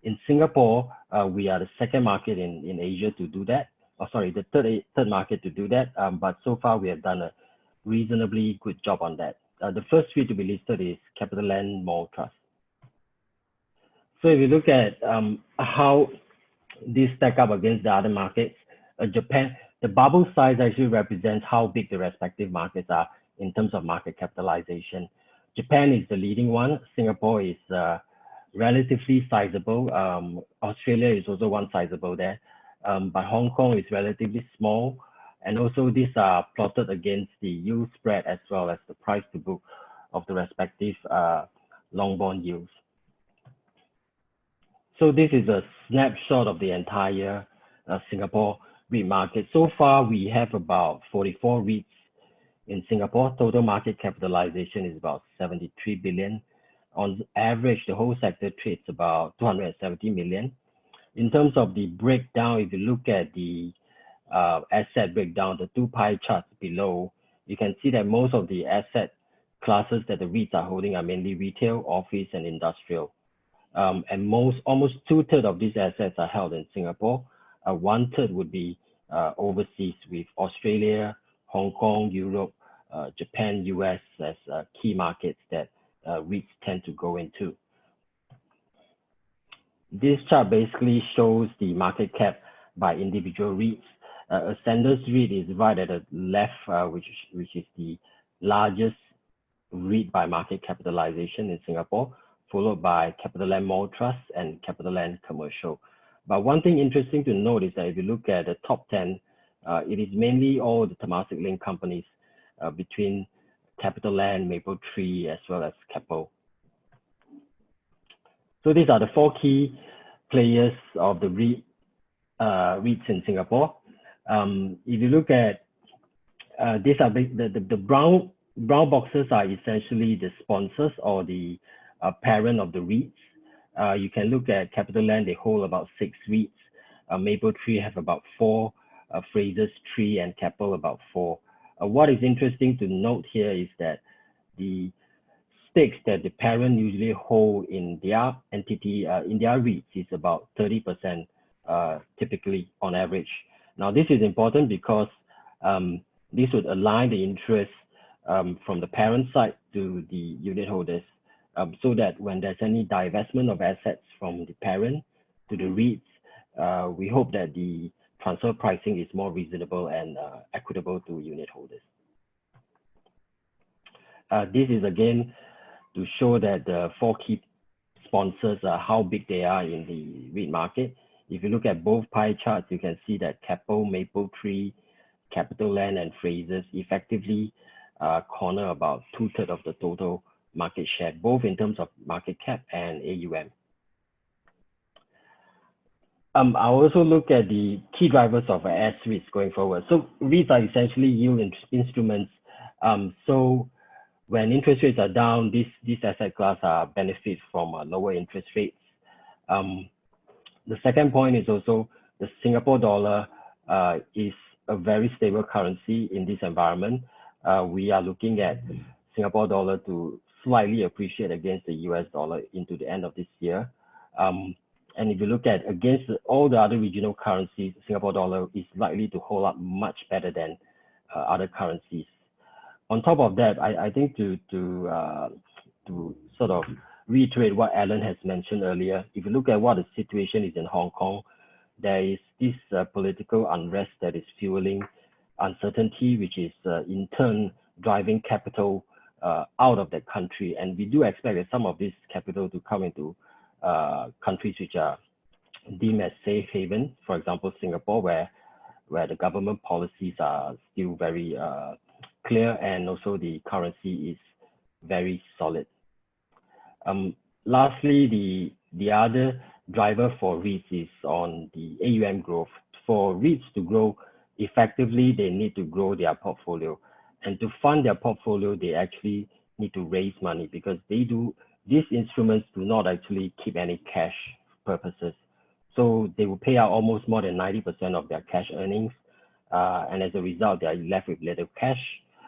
In Singapore, we are the second market in Asia to do that. The third market to do that. But so far, we have done a reasonably good job on that. The first REIT to be listed is CapitaLand Mall Trust. So if you look at how these stack up against the other markets, Japan, the bubble size actually represents how big the respective markets are in terms of market capitalization. Japan is the leading one. Singapore is relatively sizable. Australia is also one sizable there, but Hong Kong is relatively small. And also these are plotted against the yield spread as well as the price to book of the respective long bond yields. So this is a snapshot of the entire Singapore REIT market. So far, we have about 44 REITs in Singapore. Total market capitalization is about 73 billion. On average, the whole sector trades about 270 million. In terms of the breakdown, if you look at the asset breakdown, the two pie charts below, you can see that most of the asset classes that the REITs are holding are mainly retail, office, and industrial. And almost 2/3 of these assets are held in Singapore. 1/3 would be overseas with Australia, Hong Kong, Europe, Japan, US as key markets that REITs tend to go into. This chart basically shows the market cap by individual REITs. Ascendas REIT is right at the left, which is the largest REIT by market capitalization in Singapore, followed by CapitaLand Mall Trust and CapitaLand Commercial. But one thing interesting to note is that if you look at the top 10, it is mainly all the Temasek linked companies between CapitaLand, Mapletree, as well as Keppel. So these are the four key players of the REIT REITs in Singapore. If you look at these are the brown boxes are essentially the sponsors or the parent of the REITs. You can look at CapitaLand, they hold about 6 REITs. Mapletree have about 4, Frasers 3, and Keppel about 4. What is interesting to note here is that the stakes that the parent usually hold in their entity, in their REITs, is about 30% typically on average. Now, this is important because this would align the interest from the parent side to the unit holders, so that when there's any divestment of assets from the parent to the REITs, we hope that the transfer pricing is more reasonable and equitable to unit holders. This is again to show that the 4 key sponsors, how big they are in the REIT market. If you look at both pie charts, you can see that Keppel, Mapletree, CapitaLand, and Frasers effectively corner about 2/3 of the total market share, both in terms of market cap and AUM. I also look at the key drivers of S-REITs going forward. So REITs are essentially yield instruments. So when interest rates are down, this asset class benefits from lower interest rates. The second point is also the Singapore dollar is a very stable currency in this environment. We are looking at Singapore dollar to slightly appreciate against the US dollar into the end of this year. And if you look at against all the other regional currencies, Singapore dollar is likely to hold up much better than other currencies. On top of that, I think to sort of reiterate what Alan has mentioned earlier, if you look at what the situation is in Hong Kong, there is this political unrest that is fueling uncertainty, which is in turn driving capital out of the country. And we do expect that some of this capital to come into countries which are deemed as safe haven, for example, Singapore, where the government policies are still very clear, and also the currency is very solid. Lastly, the other driver for REITs is on the AUM growth. For REITs to grow effectively, they need to grow their portfolio. And to fund their portfolio, they actually need to raise money, because these instruments do not actually keep any cash purposes. So they will pay out almost more than 90% of their cash earnings. And as a result, they are left with little cash.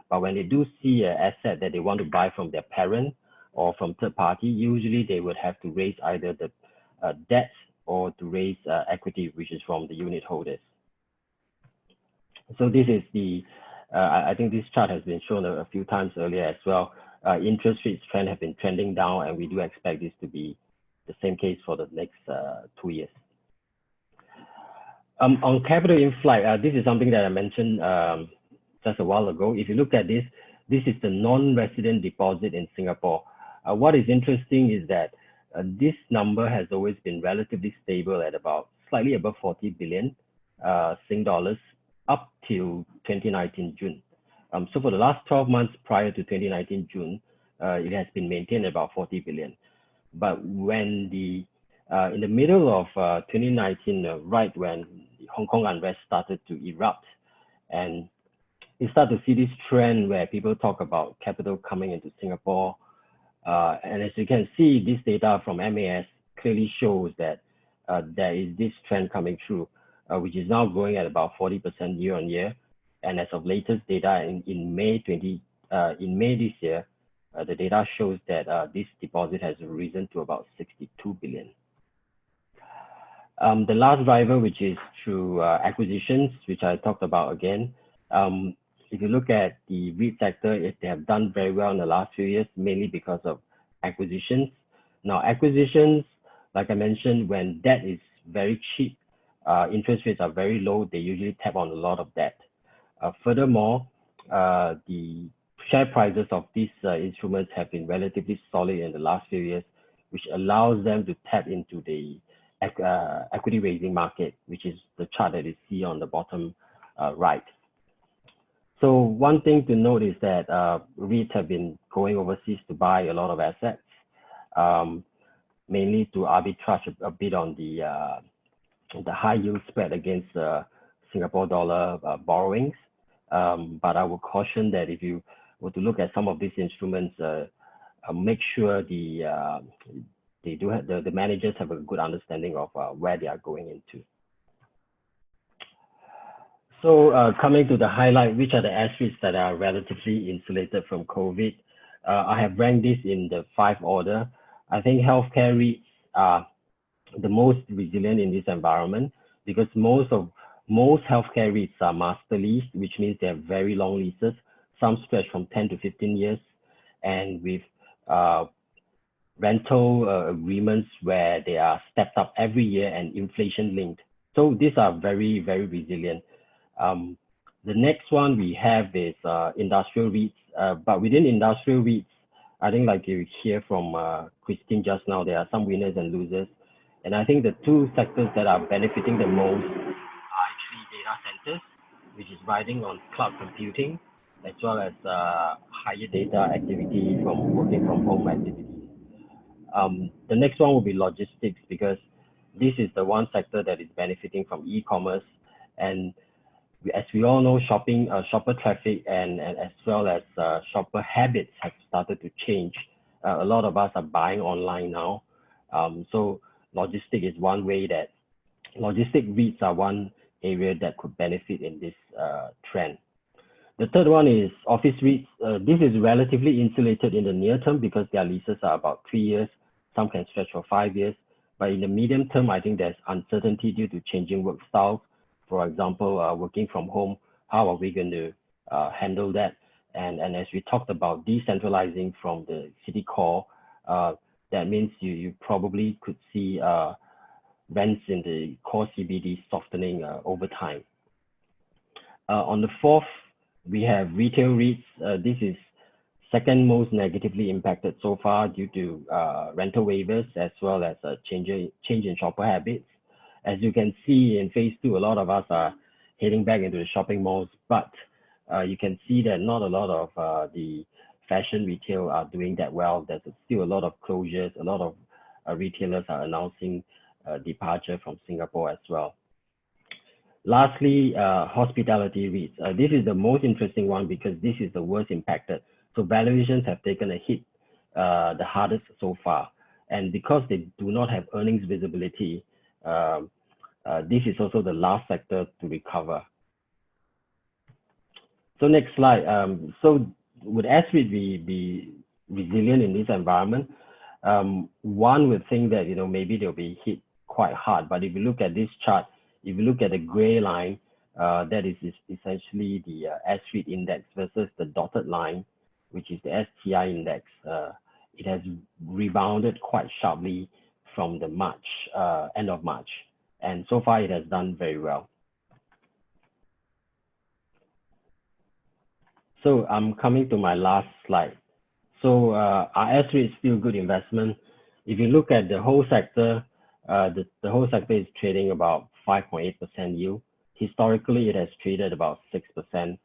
But when they do see an asset that they want to buy from their parent or from third party, usually they would have to raise either the debt or to raise equity, which is from the unit holders. So this is the, I think this chart has been shown a few times earlier as well. Interest rates trend have been trending down, and we do expect this to be the same case for the next 2 years. On capital inflight, this is something that I mentioned just a while ago. If you look at this, this is the non-resident deposit in Singapore. What is interesting is that this number has always been relatively stable at about slightly above 40 billion Sing dollars up till 2019 June. So for the last 12 months prior to 2019 June, it has been maintained at about 40 billion. But when in the middle of 2019, right when the Hong Kong unrest started to erupt, and you start to see this trend where people talk about capital coming into Singapore. And as you can see, this data from MAS clearly shows that there is this trend coming through, which is now growing at about 40% year on year. And as of latest data in May this year, the data shows that this deposit has risen to about 62 billion. The last driver, which is through acquisitions, which I talked about again. If you look at the REIT sector, they have done very well in the last few years, mainly because of acquisitions. Now, acquisitions, like I mentioned, when debt is very cheap, interest rates are very low, they usually tap on a lot of debt. Furthermore, the share prices of these instruments have been relatively solid in the last few years, which allows them to tap into the equity raising market, which is the chart that you see on the bottom right. So one thing to note is that REITs have been going overseas to buy a lot of assets, mainly to arbitrage a bit on the the high yield spread against Singapore dollar borrowings. But I would caution that if you were to look at some of these instruments, make sure the managers have a good understanding of where they are going into. So coming to the highlight, which are the assets that are relatively insulated from COVID? I have ranked this in the 5 order. I think healthcare REITs are the most resilient in this environment because most healthcare REITs are master leased, which means they have very long leases. Some stretch from 10 to 15 years, and with rental agreements where they are stepped up every year and inflation linked. So these are very, very resilient. The next one we have is industrial REITs, but within industrial REITs, I think like you hear from Christine just now, there are some winners and losers. And I think the 2 sectors that are benefiting the most are actually data centers, which is riding on cloud computing, as well as higher data activity from working from home activities. The next one will be logistics, because this is the one sector that is benefiting from e-commerce. And as we all know, shopper traffic and as well as shopper habits have started to change. A lot of us are buying online now. So logistics is one way that logistic REITs are one area that could benefit in this trend. The third one is office REITs. This is relatively insulated in the near term because their leases are about 3 years. Some can stretch for 5 years. But in the medium term, I think there's uncertainty due to changing work styles. For example, working from home, how are we going to handle that? And as we talked about decentralizing from the city core, that means you probably could see rents in the core CBD softening over time. On the 4th, we have retail REITs. This is second most negatively impacted so far due to rental waivers as well as a change in shopper habits. As you can see in phase 2, a lot of us are heading back into the shopping malls, but you can see that not a lot of the fashion retail are doing that well. There's still a lot of closures. A lot of retailers are announcing departure from Singapore as well. Lastly, hospitality REITs. This is the most interesting one because this is the worst impacted. So valuations have taken a hit the hardest so far. And because they do not have earnings visibility, this is also the last sector to recover. So next slide. So would S-REIT be resilient in this environment? One would think that maybe they'll be hit quite hard. But if you look at this chart, if you look at the gray line, that is essentially the S-REIT index versus the dotted line, which is the STI index. It has rebounded quite sharply from the end of March. And so far it has done very well. So I'm coming to my last slide. So our S-REIT is still a good investment. If you look at the whole sector, the whole sector is trading about 5.8% yield. Historically, it has traded about 6%.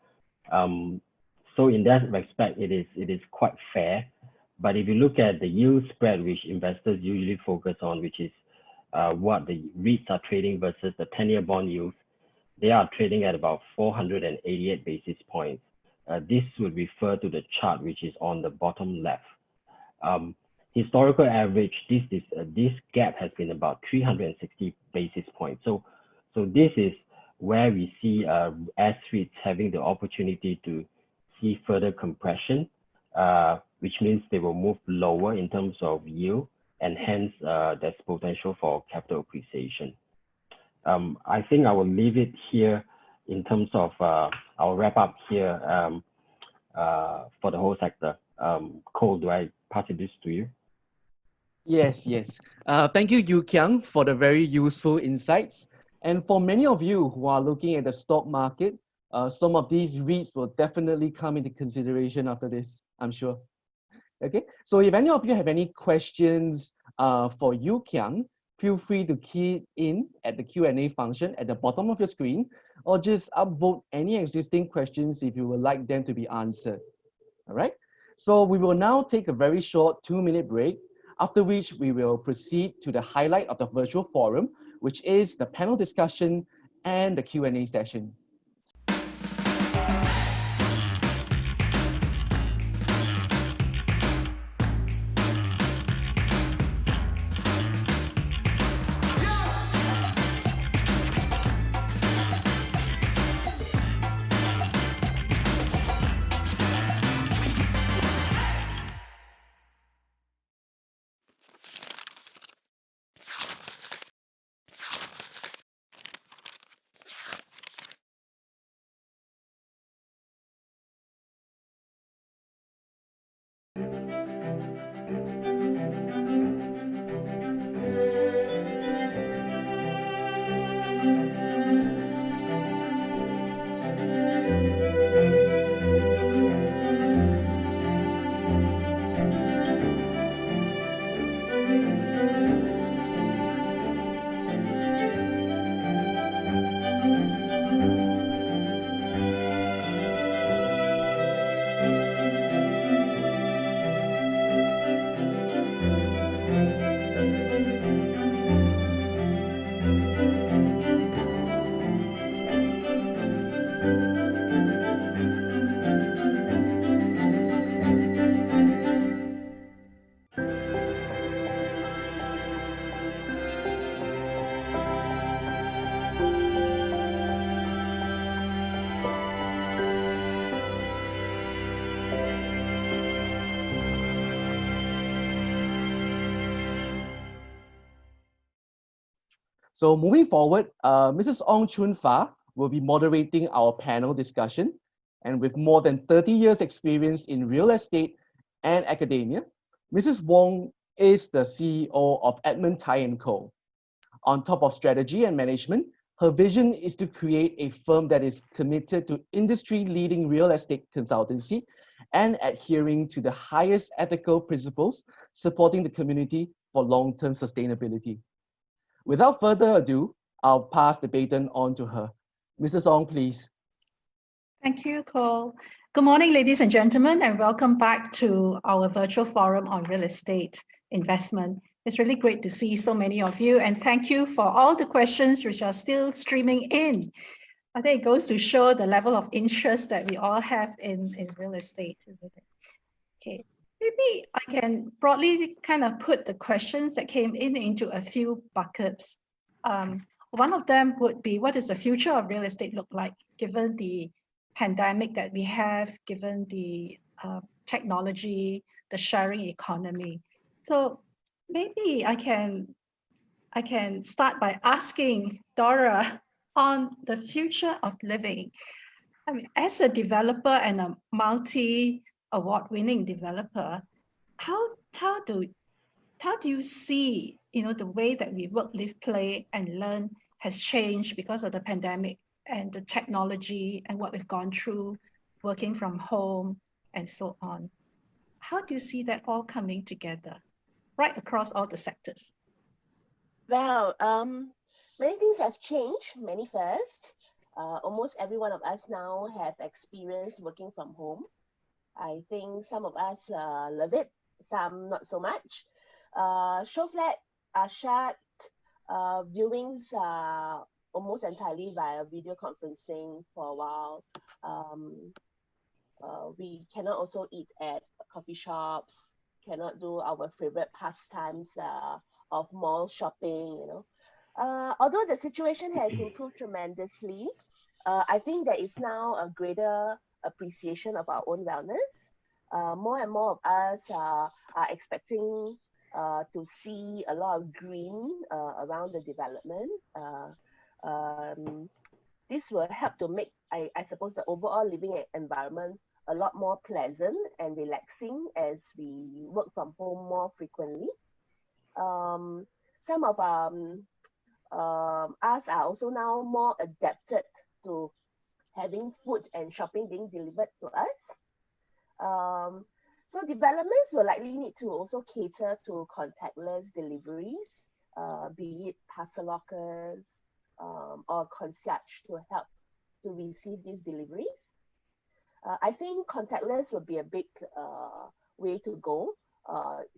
So in that respect, it is quite fair. But if you look at the yield spread, which investors usually focus on, which is what the REITs are trading versus the 10-year bond yields, they are trading at about 488 basis points. This would refer to the chart, which is on the bottom left. Historical average, this gap has been about 360 basis points. So this is where we see S-REITs having the opportunity to see further compression, which means they will move lower in terms of yield, and hence there's potential for capital appreciation. I think I will leave it here in terms of, I'll wrap up here for the whole sector. Cole, do I pass this to you? Yes. Thank you, Kiang, for the very useful insights. And for many of you who are looking at the stock market, some of these REITs will definitely come into consideration after this, I'm sure. Okay, so if any of you have any questions for you, Kiang, feel free to key in at the Q&A function at the bottom of your screen, or just upvote any existing questions if you would like them to be answered. All right, so we will now take a very short 2-minute break, after which we will proceed to the highlight of the virtual forum, which is the panel discussion and the Q&A session. So moving forward, Mrs. Ong Choon Fa will be moderating our panel discussion. And with more than 30 years experience in real estate and academia, Mrs. Wong is the CEO of Edmund Thai & Co. On top of strategy and management, her vision is to create a firm that is committed to industry-leading real estate consultancy and adhering to the highest ethical principles, supporting the community for long-term sustainability. Without further ado, I'll pass the baton on to her. Mrs. Ong, please. Thank you, Cole. Good morning, ladies and gentlemen, and welcome back to our virtual forum on real estate investment. It's really great to see so many of you, and thank you for all the questions which are still streaming in. I think it goes to show the level of interest that we all have in real estate, isn't it? Okay. Maybe I can broadly kind of put the questions that came in into a few buckets. One of them would be, what does the future of real estate look like, given the pandemic that we have, given the technology, the sharing economy? So maybe I can start by asking Dora on the future of living. I mean, as a developer and a multi-award-winning developer, how do you see, the way that we work, live, play, and learn has changed because of the pandemic and the technology and what we've gone through, working from home and so on? How do you see that all coming together right across all the sectors? Well, many things have changed, many first. Almost every one of us now have experience working from home. I think some of us love it, some not so much. Show flats are shut, viewings are almost entirely via video conferencing for a while. We cannot also eat at coffee shops, cannot do our favorite pastimes of mall shopping, Although the situation has improved tremendously, I think there is now a greater appreciation of our own wellness. More and more of us are expecting to see a lot of green around the development. This will help to make, I suppose, the overall living environment a lot more pleasant and relaxing as we work from home more frequently. Some of us are also now more adapted to having food and shopping being delivered to us. So developments will likely need to also cater to contactless deliveries, be it parcel lockers or concierge to help to receive these deliveries. I think contactless will be a big way to go.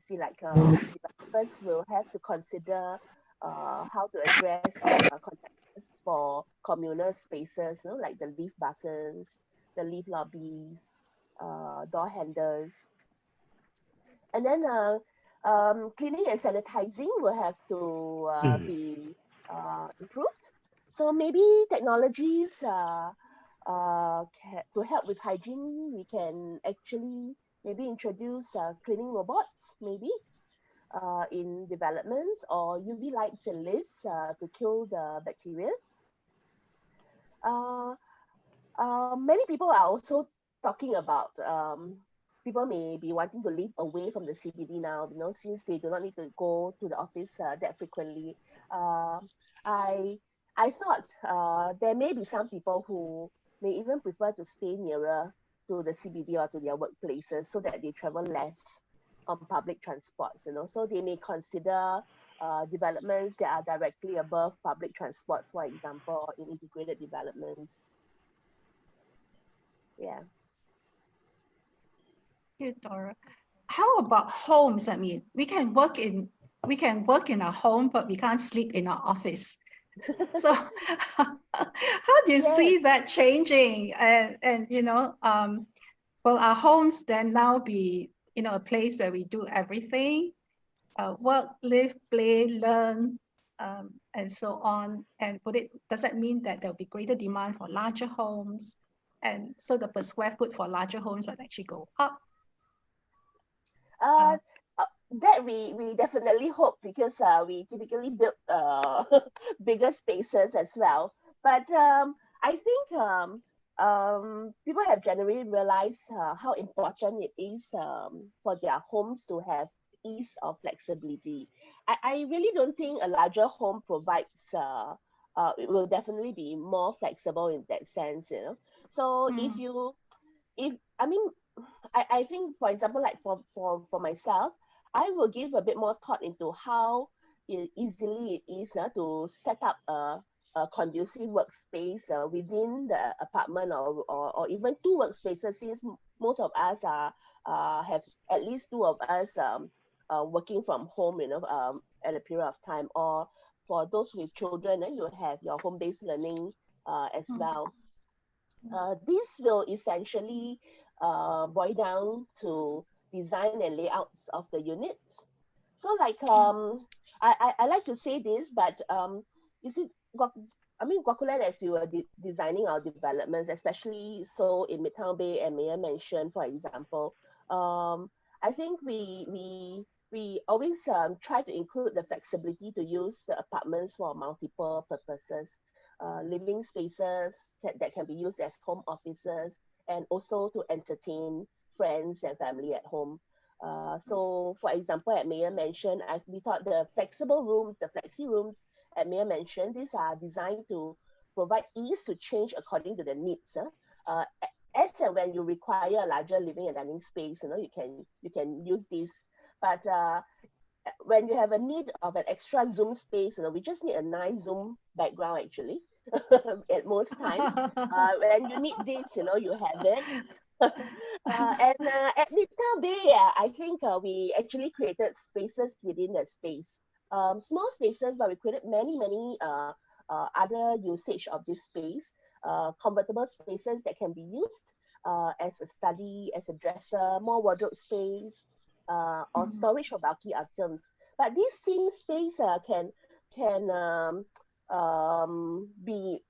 Developers will have to consider how to address contactors for communal spaces, like the lift buttons, the lift lobbies, door handles. And then cleaning and sanitizing will have to be improved. So maybe technologies to help with hygiene, we can actually maybe introduce cleaning robots, maybe in developments, or UV lights and lifts to kill the bacteria. Many people are also talking about people may be wanting to live away from the CBD now, since they do not need to go to the office that frequently. I thought there may be some people who may even prefer to stay nearer to the CBD or to their workplaces so that they travel less on public transports, so they may consider developments that are directly above public transports, for example, in integrated developments. Yeah. Thank you, Dora. How about homes? I mean, we can work in our home, but we can't sleep in our office. So how do you see that changing? And will our homes then now be a place where we do everything, work, live, play, learn, and so on? And does that mean that there'll be greater demand for larger homes, and so the per square foot for larger homes will actually go up? That we definitely hope, because we typically build bigger spaces as well. But I think people have generally realized how important it is for their homes to have ease of flexibility. I really don't think a larger home provides it will definitely be more flexible in that sense, So I think, for example, like for myself, I will give a bit more thought into how easily it is to set up a conducive workspace within the apartment, or even two workspaces, since most of us have at least two of us working from home, at a period of time. Or for those with children, then you have your home-based learning as well. This will essentially boil down to design and layouts of the units. So like I like to say this, but you see, Guakulan, as we were designing our developments, especially so in Midtown Bay and Mayor Mansion, for example, I think we always try to include the flexibility to use the apartments for multiple purposes. Living spaces that can be used as home offices, and also to entertain friends and family at home. So for example, at Mayor Mansion, we thought the flexible rooms, the flexi rooms at Mayor Mansion, these are designed to provide ease to change according to the needs. As and when you require a larger living and dining space, you can use this. But when you have a need of an extra Zoom space, we just need a nice Zoom background actually. At most times, when you need this, you have it. And at Midtown Bay, I think we actually created spaces within the space. Small spaces, but we created many other usage of this space. Convertible spaces that can be used as a study, as a dresser, more wardrobe space, or storage for bulky items. But this same space can be,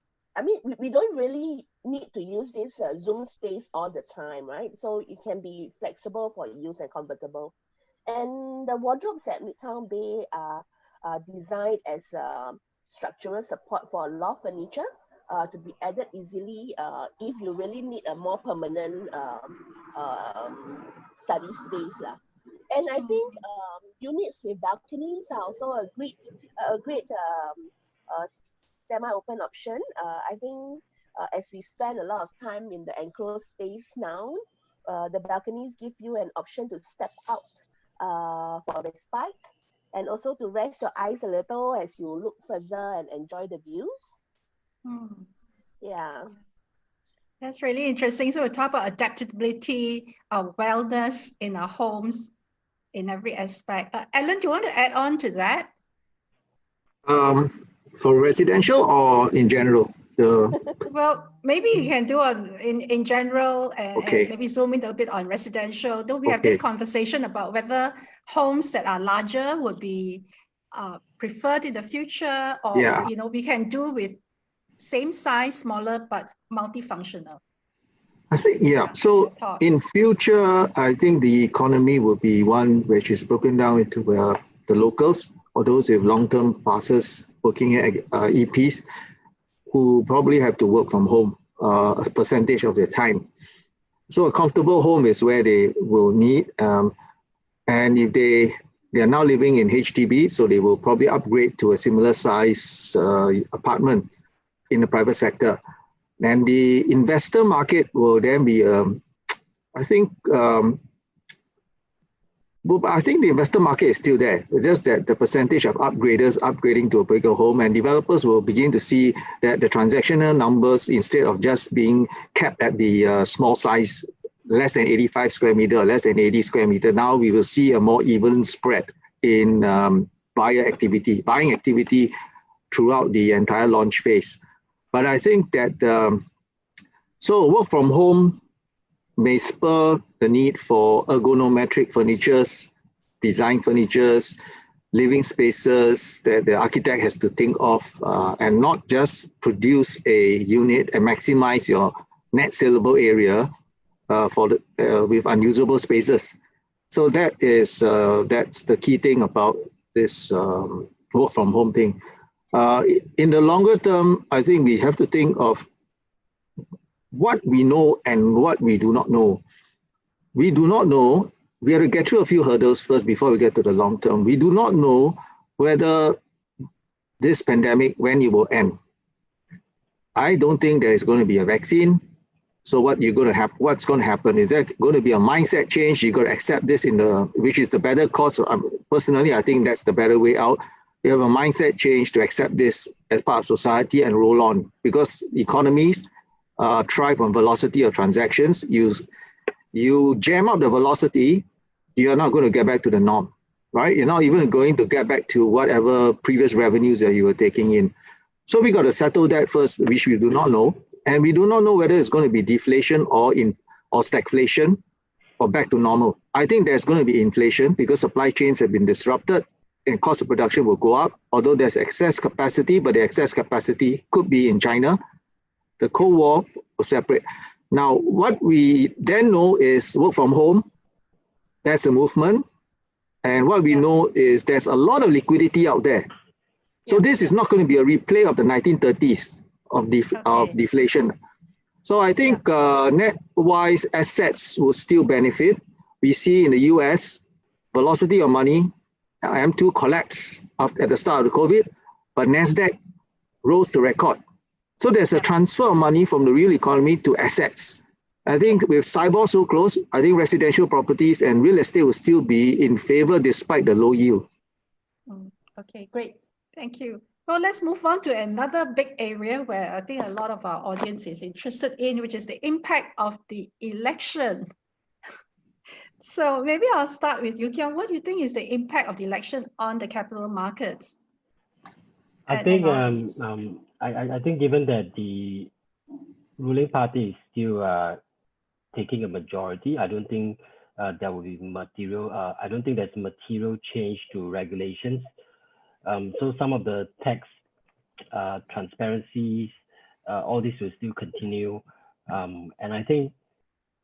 we don't really need to use this Zoom space all the time, right? So it can be flexible for use and convertible. And the wardrobes at Midtown Bay are designed as structural support for a lot of furniture to be added easily if you really need a more permanent study space. And I think units with balconies are also a great semi-open option. I think as we spend a lot of time in the enclosed space now, the balconies give you an option to step out for respite, and also to rest your eyes a little as you look further and enjoy the views. Yeah. That's really interesting. So we talk about adaptability, wellness in our homes in every aspect. Ellen, do you want to add on to that? For residential or in general? Well, maybe you can do in general and Okay. maybe zoom in a bit on residential. Don't we have this Okay. conversation about whether homes that are larger would be preferred in the future, or Yeah. we can do with same size, smaller, but multifunctional. I think, yeah. So in future, I think the economy will be one which is broken down into the locals or those with long-term passes working at EPs who probably have to work from home a percentage of their time. So a comfortable home is where they will need. And if they are now living in HDB, so they will probably upgrade to a similar size apartment in the private sector. And the investor market will then be, I think the investor market is still there. It's just that the percentage of upgraders upgrading to a bigger home, and developers will begin to see that the transactional numbers, instead of just being kept at the small size, less than 85 square meter or less than 80 square meter, now we will see a more even spread in buying activity throughout the entire launch phase. But I think that, so work from home may spur the need for ergonometric furnitures, design furnitures, living spaces that the architect has to think of, and not just produce a unit and maximize your net saleable area with unusable spaces. So that's the key thing about this work from home thing. In the longer term, I think we have to think of what we know and what we do not know. We do not know. We have to get through a few hurdles first before we get to the long term. We do not know whether this pandemic, when it will end. I don't think there is going to be a vaccine. So what's going to happen? Is there going to be a mindset change? You got to accept this which is the better course. Personally, I think that's the better way out. You have a mindset change to accept this as part of society and roll on, because economies thrive on velocity of transactions. You jam up the velocity, you're not going to get back to the norm, right? You're not even going to get back to whatever previous revenues that you were taking in. So we got to settle that first, which we do not know. And we do not know whether it's going to be deflation or stagflation or back to normal. I think there's going to be inflation because supply chains have been disrupted and cost of production will go up, although there's excess capacity, but the excess capacity could be in China. The Cold War will separate. Now, what we then know is work from home. That's a movement. And what we know is there's a lot of liquidity out there. So this is not going to be a replay of the 1930s of deflation. So I think net-wise assets will still benefit. We see in the US, velocity of money, M2 collapsed at the start of the COVID, but NASDAQ rose to record. So there's a transfer of money from the real economy to assets. I think with SIBOR so close, I think residential properties and real estate will still be in favor despite the low yield. Okay, great. Thank you. Well, let's move on to another big area where I think a lot of our audience is interested in, which is the impact of the election. So maybe I'll start with you, Kiang. What do you think is the impact of the election on the capital markets? I think I think given that the ruling party is still taking a majority, I don't think there will be material. I don't think there's material change to regulations. So some of the tax transparencies, all this will still continue. And I think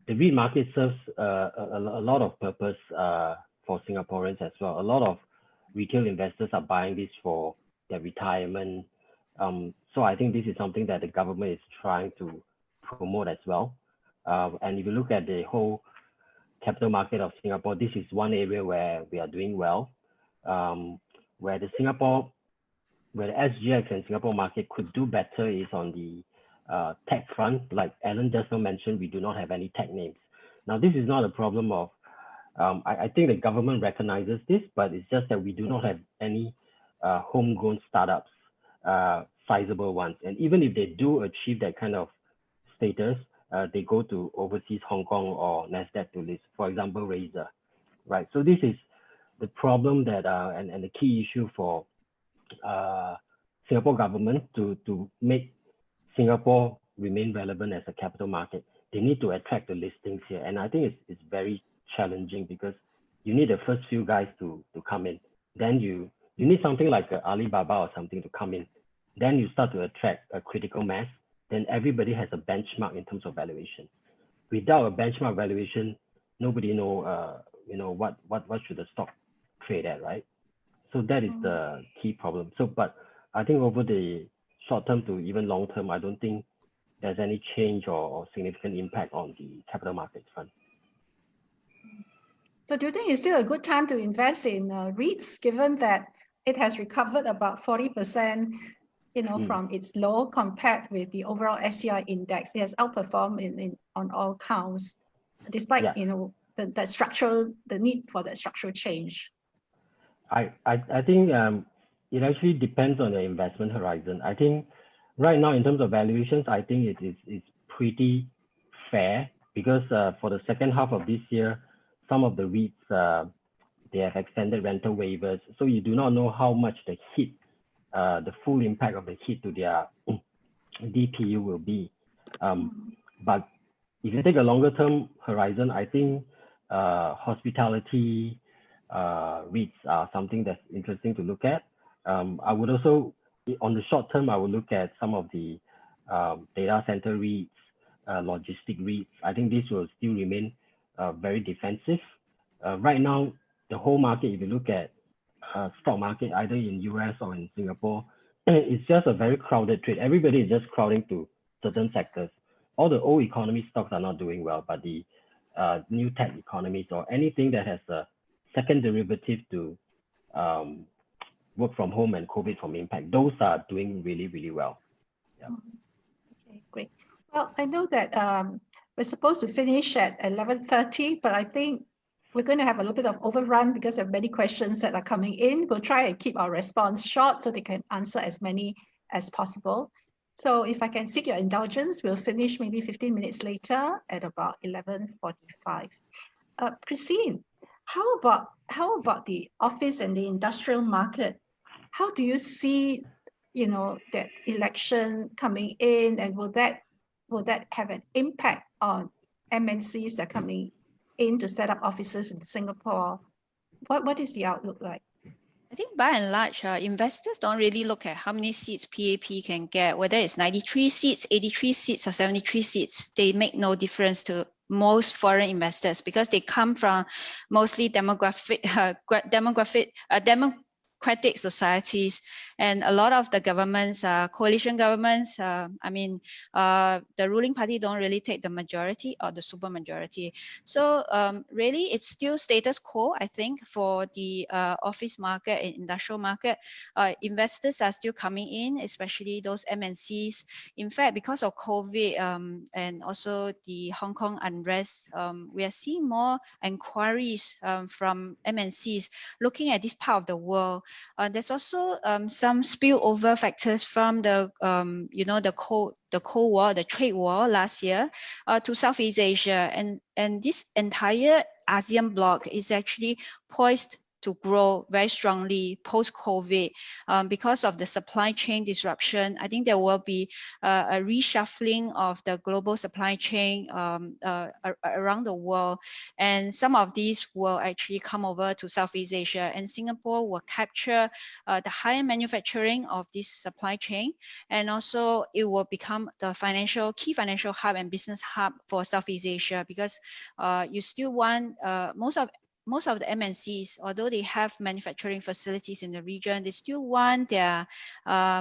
the REIT market serves a lot of purpose for Singaporeans as well. A lot of retail investors are buying this for their retirement. So I think this is something that the government is trying to promote as well. And if you look at the whole capital market of Singapore, this is one area where we are doing well. Where the SGX and Singapore market could do better is on the tech front. Like Alan just now mentioned, we do not have any tech names. Now, this is not a problem of, I think the government recognizes this, but it's just that we do not have any homegrown startups, sizable ones. And even if they do achieve that kind of status, they go to overseas Hong Kong or NASDAQ to list, for example, Razer, right? So this is the problem that, and the key issue for Singapore government to make Singapore remain relevant as a capital market, they need to attract the listings here. And I think it's very challenging because you need the first few guys to come in. Then you need something like Alibaba or something to come in. Then you start to attract a critical mass. Then everybody has a benchmark in terms of valuation. Without a benchmark valuation, nobody know what should the stock trade at, right? So that is the key problem. So, but I think over the short term to even long term, I don't think there's any change or significant impact on the capital markets front. So do you think it's still a good time to invest in REITs, given that it has recovered about 40%, from its low compared with the overall STI index? It has outperformed on all counts, despite the need for the structural change. I think it actually depends on the investment horizon. I think right now in terms of valuations, I think it's pretty fair because for the second half of this year, some of the REITs, they have extended rental waivers. So you do not know how much the hit, the full impact of the hit to their DPU will be. But if you take a longer term horizon, I think hospitality REITs are something that's interesting to look at. I would also, on the short term, I would look at some of the data center REITs, logistic REITs. I think this will still remain very defensive. Right now, the whole market, if you look at stock market, either in US or in Singapore, it's just a very crowded trade. Everybody is just crowding to certain sectors. All the old economy stocks are not doing well, but the new tech economies or anything that has a second derivative to work from home and COVID from impact, those are doing really, really well. Yeah. Okay, great. Well, I know that we're supposed to finish at 11:30, but I think we're going to have a little bit of overrun because of many questions that are coming in. We'll try and keep our response short so they can answer as many as possible. So if I can seek your indulgence, we'll finish maybe 15 minutes later at about 11:45. Christine, how about the office and the industrial market? How do you see, that election coming in, and will that have an impact on MNCs that are coming in to set up offices in Singapore? What is the outlook like? I think by and large, investors don't really look at how many seats PAP can get, whether it's 93 seats, 83 seats, or 73 seats. They make no difference to most foreign investors because they come from mostly democratic societies, and a lot of the governments, coalition governments, the ruling party don't really take the majority or the super majority. So really it's still status quo, I think, for the office market and industrial market. Investors are still coming in, especially those MNCs. In fact, because of COVID and also the Hong Kong unrest, we are seeing more inquiries from MNCs looking at this part of the world. There's also some spillover factors from the Cold War, the trade war last year to Southeast Asia, and this entire ASEAN bloc is actually poised to grow very strongly post-COVID because of the supply chain disruption. I think there will be a reshuffling of the global supply chain around the world, and some of these will actually come over to Southeast Asia, and Singapore will capture the higher manufacturing of this supply chain, and also it will become the key financial hub and business hub for Southeast Asia, because you still want most of the MNCs, although they have manufacturing facilities in the region, they still want their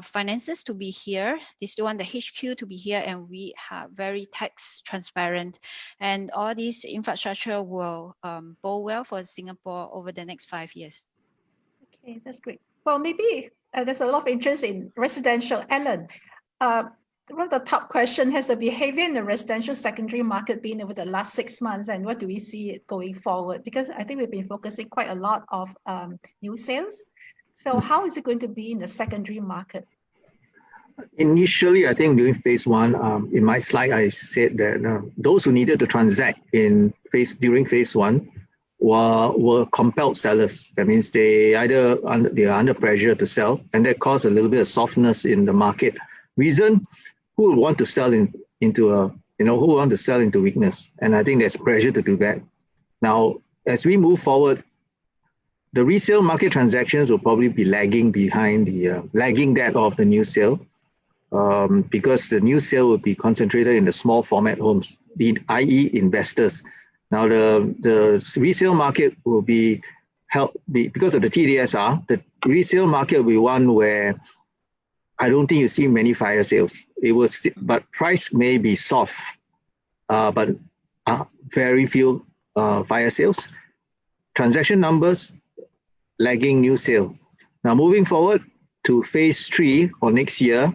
finances to be here. They still want the HQ to be here, and we have very tax transparent. And all these infrastructure will bode well for Singapore over the next 5 years. Okay, that's great. Well, maybe there's a lot of interest in residential. Ellen, one of the top questions, has the behavior in the residential secondary market been over the last 6 months, and what do we see it going forward? Because I think we've been focusing quite a lot of new sales. So how is it going to be in the secondary market? Initially, I think during phase one, in my slide, I said that those who needed to transact during phase one were compelled sellers. That means they are under pressure to sell, and that caused a little bit of softness in the market. Reason, who would want to sell into weakness? And I think there's pressure to do that. Now, as we move forward, the resale market transactions will probably be lagging behind lagging that of the new sale, because the new sale will be concentrated in the small format homes, i.e. investors. Now, the resale market will be because of the TDSR, the resale market will be one where I don't think you see many fire sales. But price may be soft, but very few fire sales. Transaction numbers lagging new sale. Now, moving forward to phase 3 or next year,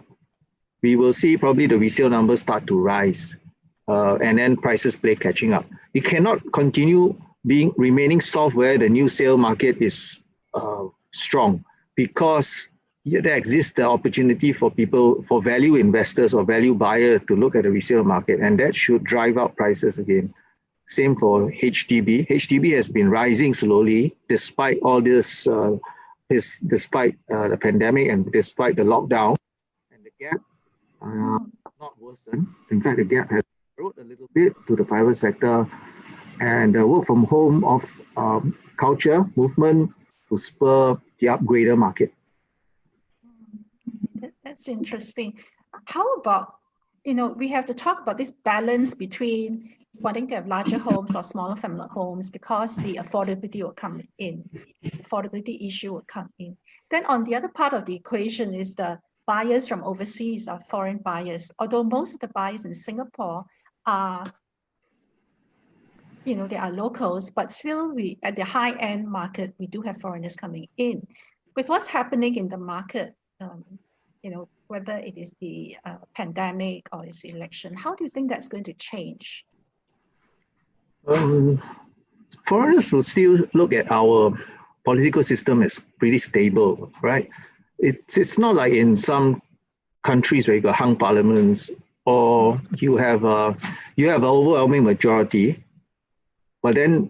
we will see probably the resale numbers start to rise, and then prices play catching up. You cannot continue remaining soft where the new sale market is strong, because there exists the opportunity for people, for value investors or value buyer to look at the resale market, and that should drive up prices again. Same for HDB. HDB has been rising slowly despite all this, despite the pandemic and despite the lockdown, and the gap not worsened. In fact, the gap has grown a little bit to the private sector, and the work from home of culture movement to spur the upgrader market. That's interesting. How about, we have to talk about this balance between wanting to have larger homes or smaller family homes, because the affordability will come in, affordability issue will come in. Then on the other part of the equation is the buyers from overseas or foreign buyers. Although most of the buyers in Singapore are, they are locals, but still at the high-end market, we do have foreigners coming in. With what's happening in the market, whether it is the pandemic or it's the election, how do you think that's going to change? Foreigners will still look at our political system as pretty stable, right? It's not like in some countries where you got hung parliaments, or you have an overwhelming majority, but then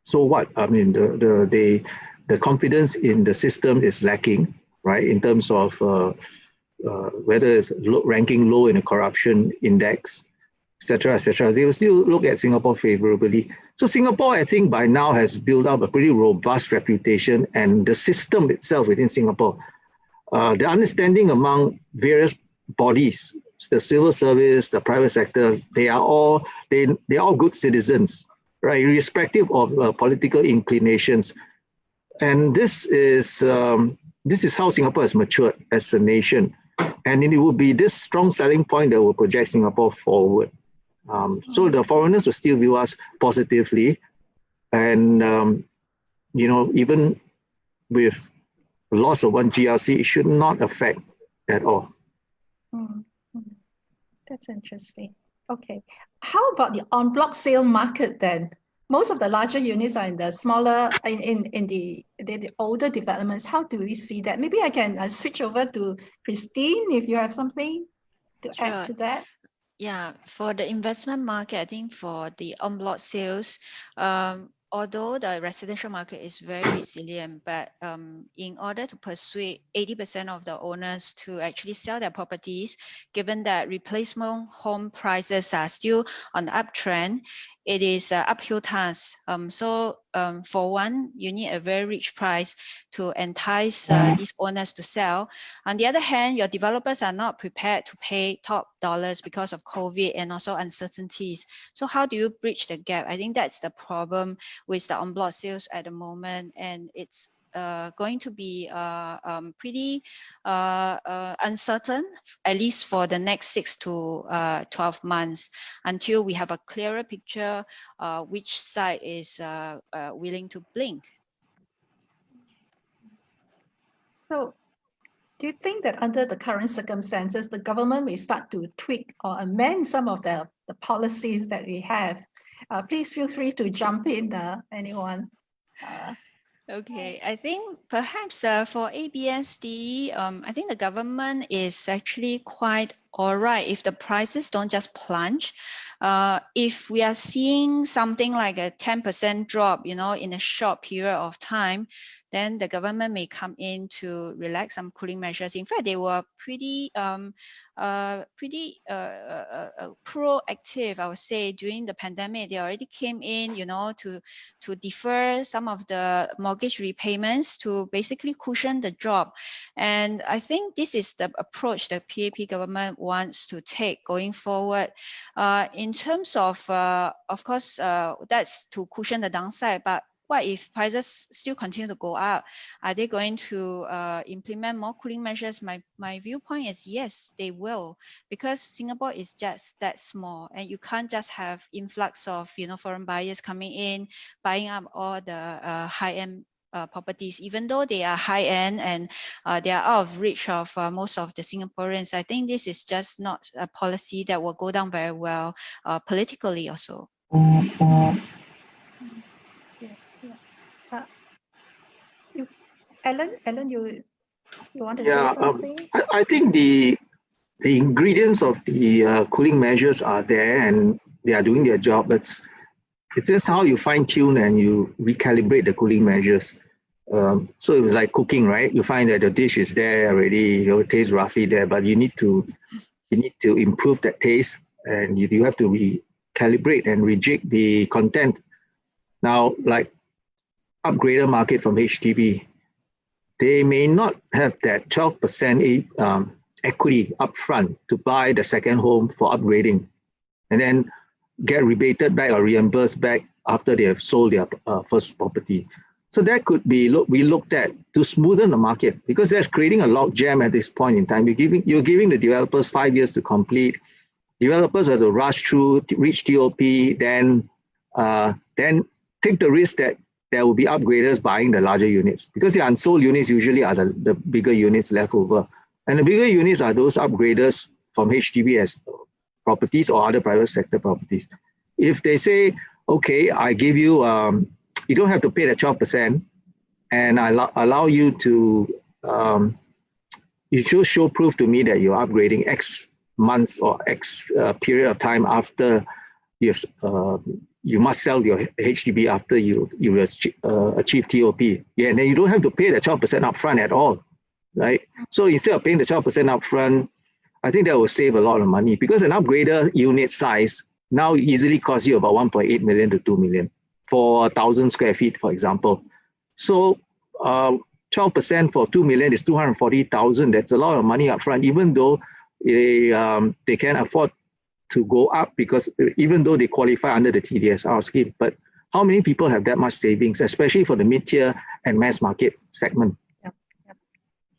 so what? I mean, the confidence in the system is lacking, right? In terms of whether it's ranking low in a corruption index, etc., etc. They will still look at Singapore favorably. So Singapore, I think, by now has built up a pretty robust reputation, and the system itself within Singapore, the understanding among various bodies, the civil service, the private sector, they're all good citizens, right, irrespective of political inclinations. And this is how Singapore has matured as a nation, and it will be this strong selling point that will project Singapore forward. So the foreigners will still view us positively, and even with loss of one GRC, it should not affect at all. That's interesting. Okay, how about the en-bloc sale market then? Most of the larger units are in the smaller, in the older developments. How do we see that? Maybe I can switch over to Christine if you have something to add to that. Yeah, for the investment market, I think for the en bloc sales, although the residential market is very resilient, but in order to persuade 80% of the owners to actually sell their properties, given that replacement home prices are still on the uptrend, it is an uphill task. So for one, you need a very rich price to entice these owners to sell. On the other hand, your developers are not prepared to pay top dollars because of COVID and also uncertainties. So how do you bridge the gap? I think that's the problem with the en bloc sales at the moment, and it's going to be pretty uncertain, at least for the next 6 to 12 months, until we have a clearer picture which side is willing to blink. So do you think that under the current circumstances, the government may start to tweak or amend some of the policies that we have? Please feel free to jump in, anyone. Okay, I think perhaps for ABSD, I think the government is actually quite all right if the prices don't just plunge. If we are seeing something like a 10% drop, you know, in a short period of time, then the government may come in to relax some cooling measures. In fact, they were pretty proactive, I would say, during the pandemic. They already came in, you know, to defer some of the mortgage repayments to basically cushion the drop. And I think this is the approach the PAP government wants to take going forward. In terms of course, that's to cushion the downside, but what if prices still continue to go up? Are they going to implement more cooling measures? My viewpoint is yes, they will, because Singapore is just that small, and you can't just have influx of, you know, foreign buyers coming in, buying up all the high-end properties, even though they are high-end and they are out of reach of most of the Singaporeans. I think this is just not a policy that will go down very well politically also. Alan, you want to Yeah, say something? I think the ingredients of the cooling measures are there and they are doing their job. It's just how you fine tune and you recalibrate the cooling measures. So it was like cooking, right? You find that the dish is there already, you know, it tastes roughly there, but you need to improve that taste, and you have to recalibrate and rejig the content. Now, like upgrader market from HDB, they may not have that 12% equity upfront to buy the second home for upgrading, and then get rebated back or reimbursed back after they have sold their first property. So that could be we looked at to smoothen the market, because that's creating a log jam at this point in time. You're giving the developers 5 years to complete. Developers have to rush through, reach TOP, then take the risk that there will be upgraders buying the larger units, because the unsold units usually are the bigger units left over. And the bigger units are those upgraders from HDB as properties or other private sector properties. If they say, okay, I give you, you don't have to pay the 12%, and I allow you to, you should show proof to me that you're upgrading X months or X period of time after you've, you must sell your HDB after you achieve TOP. Yeah, and then you don't have to pay the 12% upfront at all, right? So instead of paying the 12% upfront, I think that will save a lot of money, because an upgrader unit size now easily costs you about 1.8 million to 2 million for 1,000 square feet, for example. So 12% for 2 million is 240,000. That's a lot of money upfront, even though they can afford to go up, because even though they qualify under the TDSR scheme. But how many people have that much savings, especially for the mid-tier and mass market segment? Yep.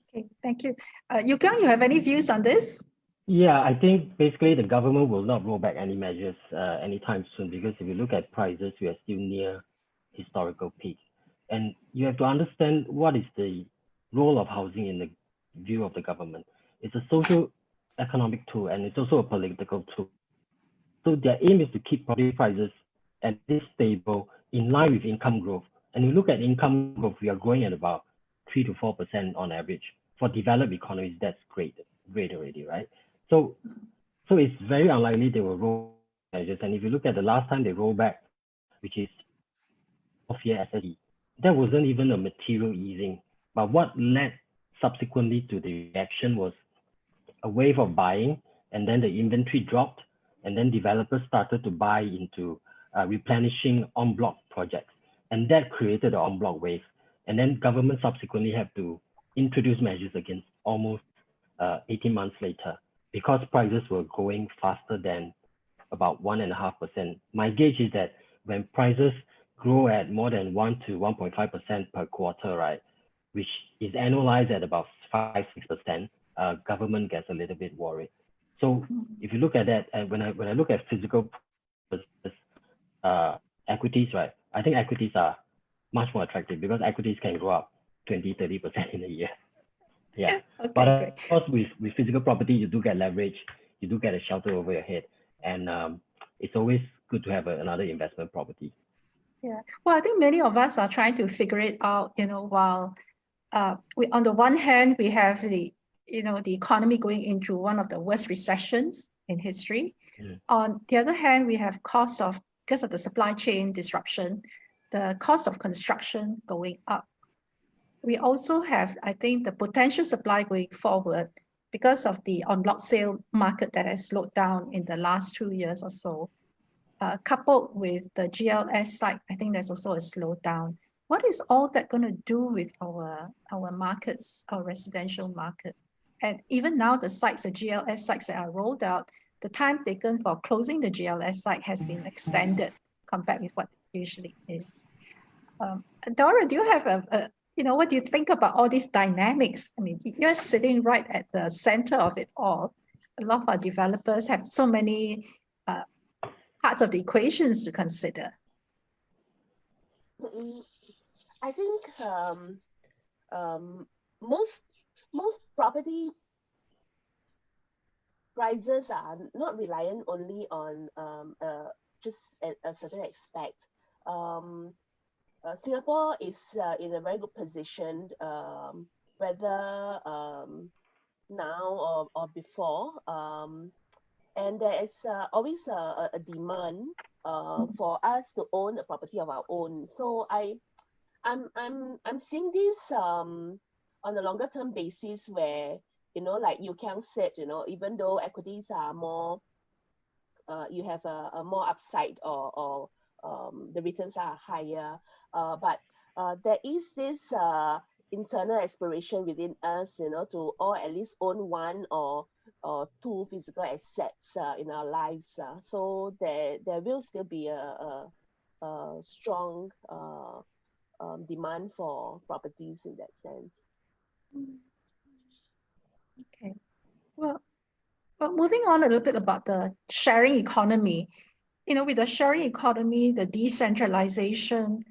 Okay, thank you. Kiang, you have any views on this? Yeah, I think basically the government will not roll back any measures anytime soon, because if you look at prices, we are still near historical peak. And you have to understand what is the role of housing in the view of the government. It's a social economic tool, and it's also a political tool. So their aim is to keep property prices at this stable, in line with income growth. And you look at income growth, we are growing at about 3 to 4% on average. For developed economies, that's great already, right? So it's very unlikely they will roll measures. And if you look at the last time they rolled back, which is off-year SSE, that wasn't even a material easing. But what led subsequently to the reaction was a wave of buying, and then the inventory dropped, and then developers started to buy into replenishing en bloc projects. And that created an en bloc wave. And then government subsequently had to introduce measures against almost 18 months later, because prices were going faster than about 1.5%. My gauge is that when prices grow at more than 1 to 1.5% per quarter, right, which is annualized at about 5-6%, government gets a little bit worried. So if you look at that, and when I look at physical equities, right, I think equities are much more attractive, because equities can go up 20-30% in a year. Yeah, okay, but of course with physical property, you do get leverage, you do get a shelter over your head, and it's always good to have another investment property. Yeah, well, I think many of us are trying to figure it out, you know, while we, on the one hand, we have the the economy going into one of the worst recessions in history. Yeah. On the other hand, we have because of the supply chain disruption, the cost of construction going up. We also have, I think, the potential supply going forward because of the on-block sale market that has slowed down in the last 2 years or so. Coupled with the GLS side, I think there's also a slowdown. What is all that going to do with our markets, our residential market? And even now, the GLS sites that are rolled out, the time taken for closing the GLS site has been extended compared with what it usually is. Dora, do you have what do you think about all these dynamics? I mean, you're sitting right at the center of it all. A lot of our developers have so many parts of the equations to consider. I think most property prices are not reliant only on just a certain aspect. Singapore is in a very good position, whether now or before, and there is always a demand for us to own a property of our own. So I'm seeing this on a longer term basis where, like Kiang said, even though equities are more, you have a more upside or the returns are higher, but there is this internal aspiration within us, to or at least own one or two physical assets in our lives. So there will still be a strong demand for properties in that sense. Okay. Well, moving on a little bit about the sharing economy. With the sharing economy, the decentralization,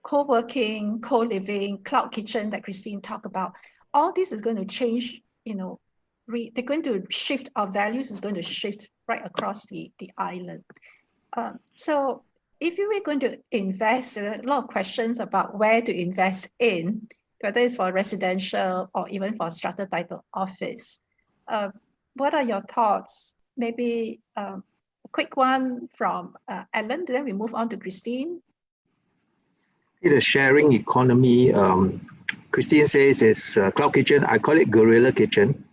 co-working, co-living, cloud kitchen that Christine talked about, all this is going to change, they're going to shift, our values is going to shift right across the island. So if you were going to invest, there are a lot of questions about where to invest in, whether it's for residential or even for strata title office. What are your thoughts? Maybe a quick one from Alan, then we move on to Christine. The sharing economy, Christine says it's cloud kitchen. I call it guerrilla kitchen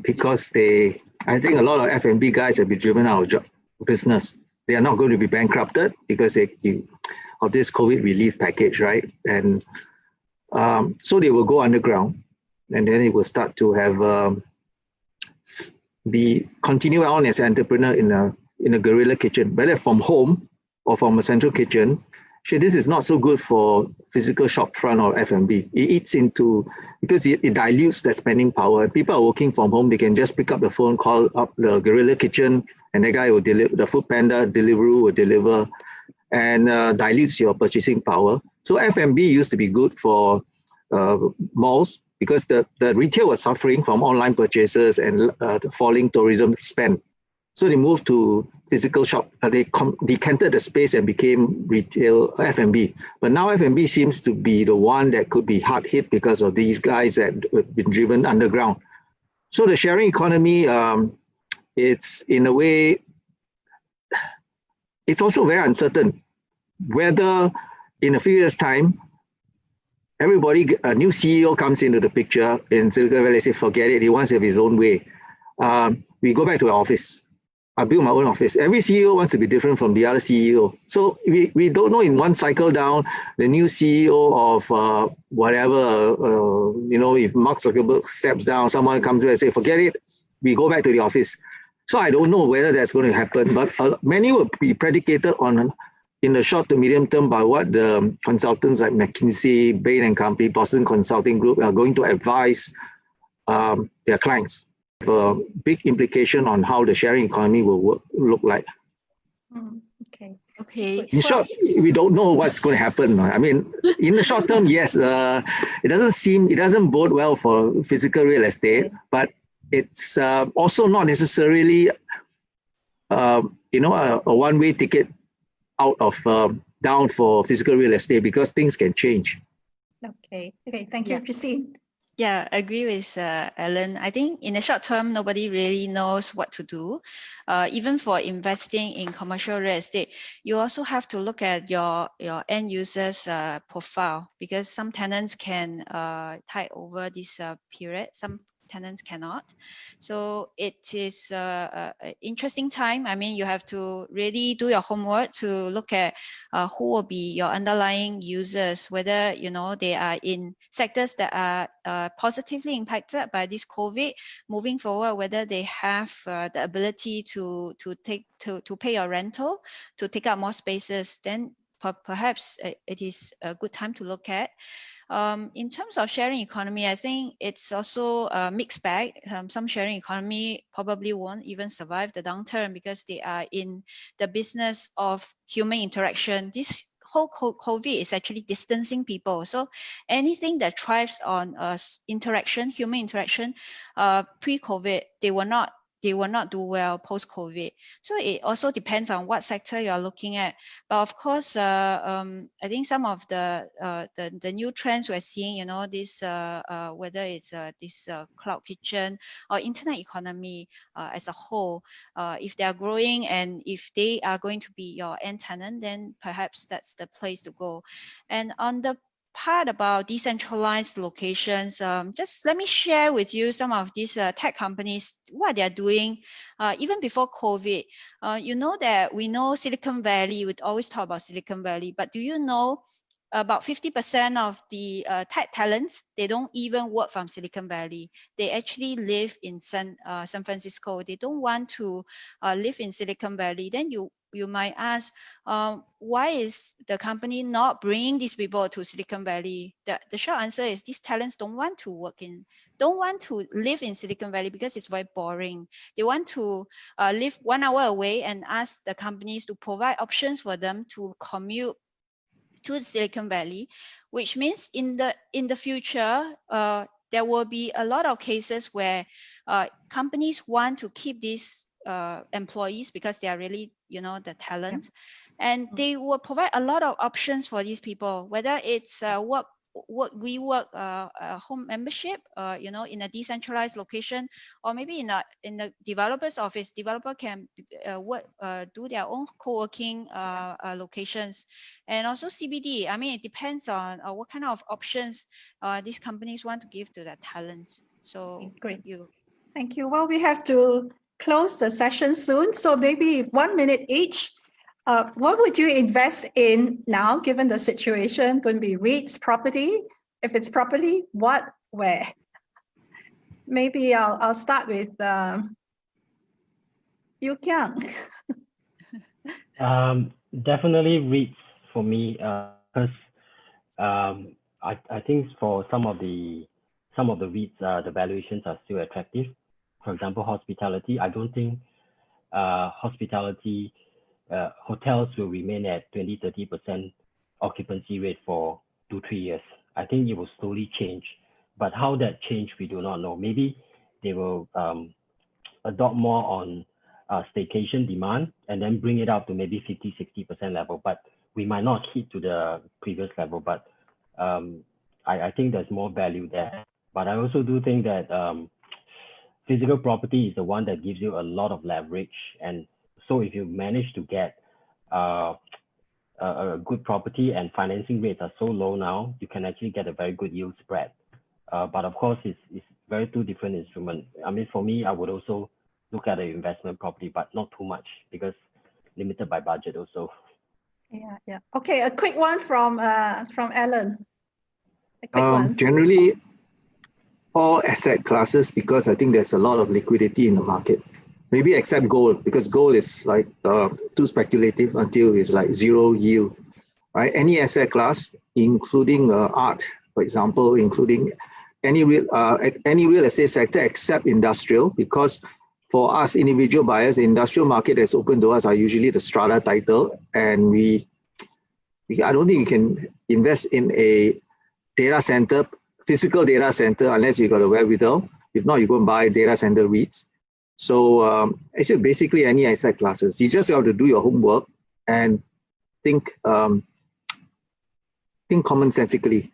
because I think a lot of F&B guys have been driven out of business. They are not going to be bankrupted because of this COVID relief package, right? And so they will go underground, and then it will start to have continue on as an entrepreneur in a guerrilla kitchen, whether from home or from a central kitchen. This is not so good for physical shop front or F&B. It eats into, because it dilutes that spending power. People are working from home, they can just pick up the phone, call up the guerrilla kitchen, and the guy will deliver, the food panda Deliveroo will deliver, and dilutes your purchasing power. So F&B used to be good for malls because the retail was suffering from online purchases and the falling tourism spend. So they moved to physical shop. They decanted the space and became retail F&B. But now F&B seems to be the one that could be hard hit because of these guys that have been driven underground. So the sharing economy, it's in a way, it's also very uncertain whether in a few years' time, a new CEO comes into the picture in Silicon Valley, say, forget it, he wants to have his own way. We go back to our office. I build my own office. Every CEO wants to be different from the other CEO. So we don't know in one cycle down, the new CEO of whatever, if Mark Zuckerberg steps down, someone comes in and say, forget it, we go back to the office. So I don't know whether that's going to happen, but many will be predicated on, in the short to medium term, by what the consultants like McKinsey, Bain & Company, Boston Consulting Group are going to advise their clients. A big implication on how the sharing economy will look like. Okay. In short, we don't know what's going to happen. I mean, in the short term, yes, it doesn't bode well for physical real estate, but it's also not necessarily, a one-way ticket out of down for physical real estate because things can change. Okay. Thank you, Christine. Yeah, I agree with Alan. I think in the short term, nobody really knows what to do. Even for investing in commercial real estate, you also have to look at your end users profile, because some tenants can tide over this period. Some tenants cannot. So it is an interesting time. I mean, you have to really do your homework to look at who will be your underlying users, whether they are in sectors that are positively impacted by this COVID moving forward, whether they have the ability to pay your rental, to take up more spaces. Then perhaps it is a good time to look at. In terms of sharing economy, I think it's also a mixed bag. Some sharing economy probably won't even survive the downturn because they are in the business of human interaction. This whole COVID is actually distancing people. So anything that thrives on interaction, human interaction, pre-COVID, they will not do well post-COVID. So it also depends on what sector you are looking at. But of course, I think some of the new trends we're seeing, this whether it's this cloud kitchen or internet economy as a whole, if they are growing and if they are going to be your end tenant, then perhaps that's the place to go. And on the part about decentralized locations, just let me share with you some of these tech companies, what they're doing even before COVID. You know that we know Silicon Valley, we always talk about Silicon Valley, but do you know about 50% of the tech talents, they don't even work from Silicon Valley. They actually live in San Francisco. They don't want to live in Silicon Valley. Then you might ask, why is the company not bringing these people to Silicon Valley? The short answer is these talents don't want to live in Silicon Valley because it's very boring. They want to live 1 hour away and ask the companies to provide options for them to commute to Silicon Valley, which means in the future, there will be a lot of cases where companies want to keep these employees because they are really, the talent, and they will provide a lot of options for these people, whether it's WeWork home membership, in a decentralized location, or maybe in the developer's office. Developer can do their own co-working locations, and also CBD. I mean, it depends on what kind of options these companies want to give to their talents. So great. Thank you. Well, we have to close the session soon, so maybe 1 minute each. What would you invest in now, given the situation? Going to be REITs, property? If it's property, what, where? Maybe I'll start with you, Kiang. Definitely REITs for me, because I think for some of the REITs, the valuations are still attractive. For example, hospitality. I don't think hospitality hotels will remain at 20-30% occupancy rate for 2-3 years. I think it will slowly change, but how that change, we do not know. Maybe they will adopt more on staycation demand and then bring it up to maybe 50-60% level, but we might not hit to the previous level. But I think there's more value there. But I also do think that physical property is the one that gives you a lot of leverage, and so if you manage to get a good property and financing rates are so low now, you can actually get a very good yield spread. But of course, it's very two different instruments. I mean, for me, I would also look at an investment property, but not too much because limited by budget also. Yeah. Okay, a quick one from Alan. A quick one. Generally, all asset classes, because I think there's a lot of liquidity in the market. Maybe except gold, because gold is like too speculative until it's like zero yield, right? Any asset class, including art, for example, including any real estate sector except industrial, because for us individual buyers, the industrial market that's open to us are usually the strata title, and I don't think you can invest in a data center, physical data center, unless you got a wherewithal. If not, you go and buy data center REITs. So actually, basically any asset classes, you just have to do your homework and think commonsensically.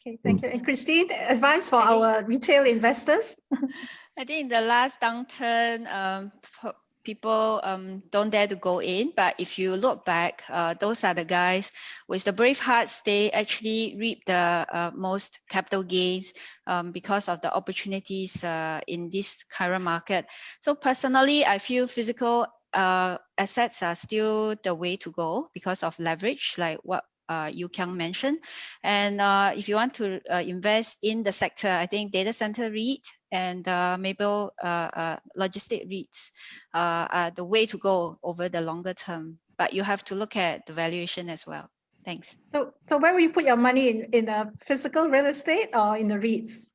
Okay, thank you. And Christine, advice for our retail investors? I think in the last downturn, people don't dare to go in. But if you look back, those are the guys with the brave hearts. They actually reap the most capital gains because of the opportunities in this current market. So personally, I feel physical assets are still the way to go because of leverage, like what Kiang mentioned. And if you want to invest in the sector, I think data center REIT and maybe logistic REITs are the way to go over the longer term. But you have to look at the valuation as well. Thanks. So where will you put your money in the physical real estate or in the REITs?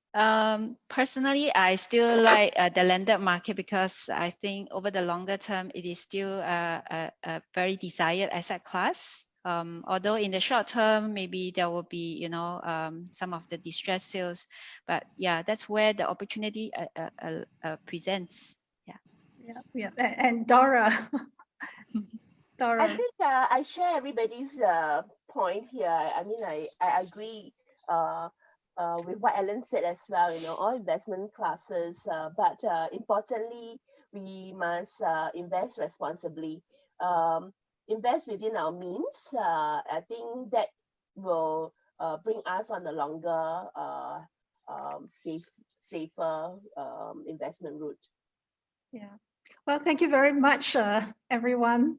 Personally, I still like the landed market because I think over the longer term, it is still a very desired asset class. Although in the short term, maybe there will be, some of the distressed sales, but yeah, that's where the opportunity presents. Yeah. And Dora. Dora. I think I share everybody's point here. I mean, I agree with what Alan said as well, all investment classes, but importantly, we must invest responsibly, invest within our means. I think that will bring us on the longer, safer investment route. Yeah. Well, thank you very much, everyone.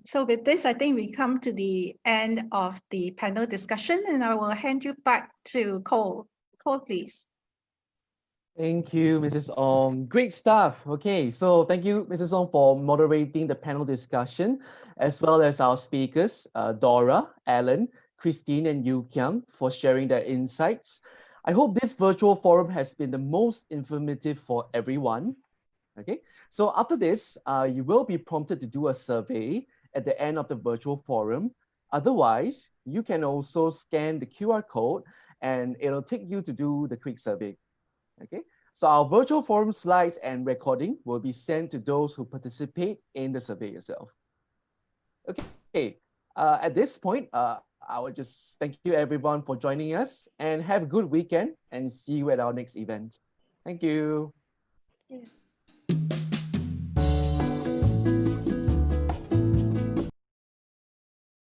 So with this, I think we come to the end of the panel discussion, and I will hand you back to Cole. Cole, please. Thank you, Mrs. Ong. Great stuff. Okay, so thank you, Mrs. Ong, for moderating the panel discussion, as well as our speakers, Dora, Alan, Christine, and Kiang, for sharing their insights. I hope this virtual forum has been the most informative for everyone. Okay, so after this, you will be prompted to do a survey at the end of the virtual forum. Otherwise, you can also scan the QR code and it'll take you to do the quick survey. Okay, so our virtual forum slides and recording will be sent to those who participate in the survey itself. Okay, at this point, I would just thank you everyone for joining us and have a good weekend and see you at our next event. Thank you. Yeah.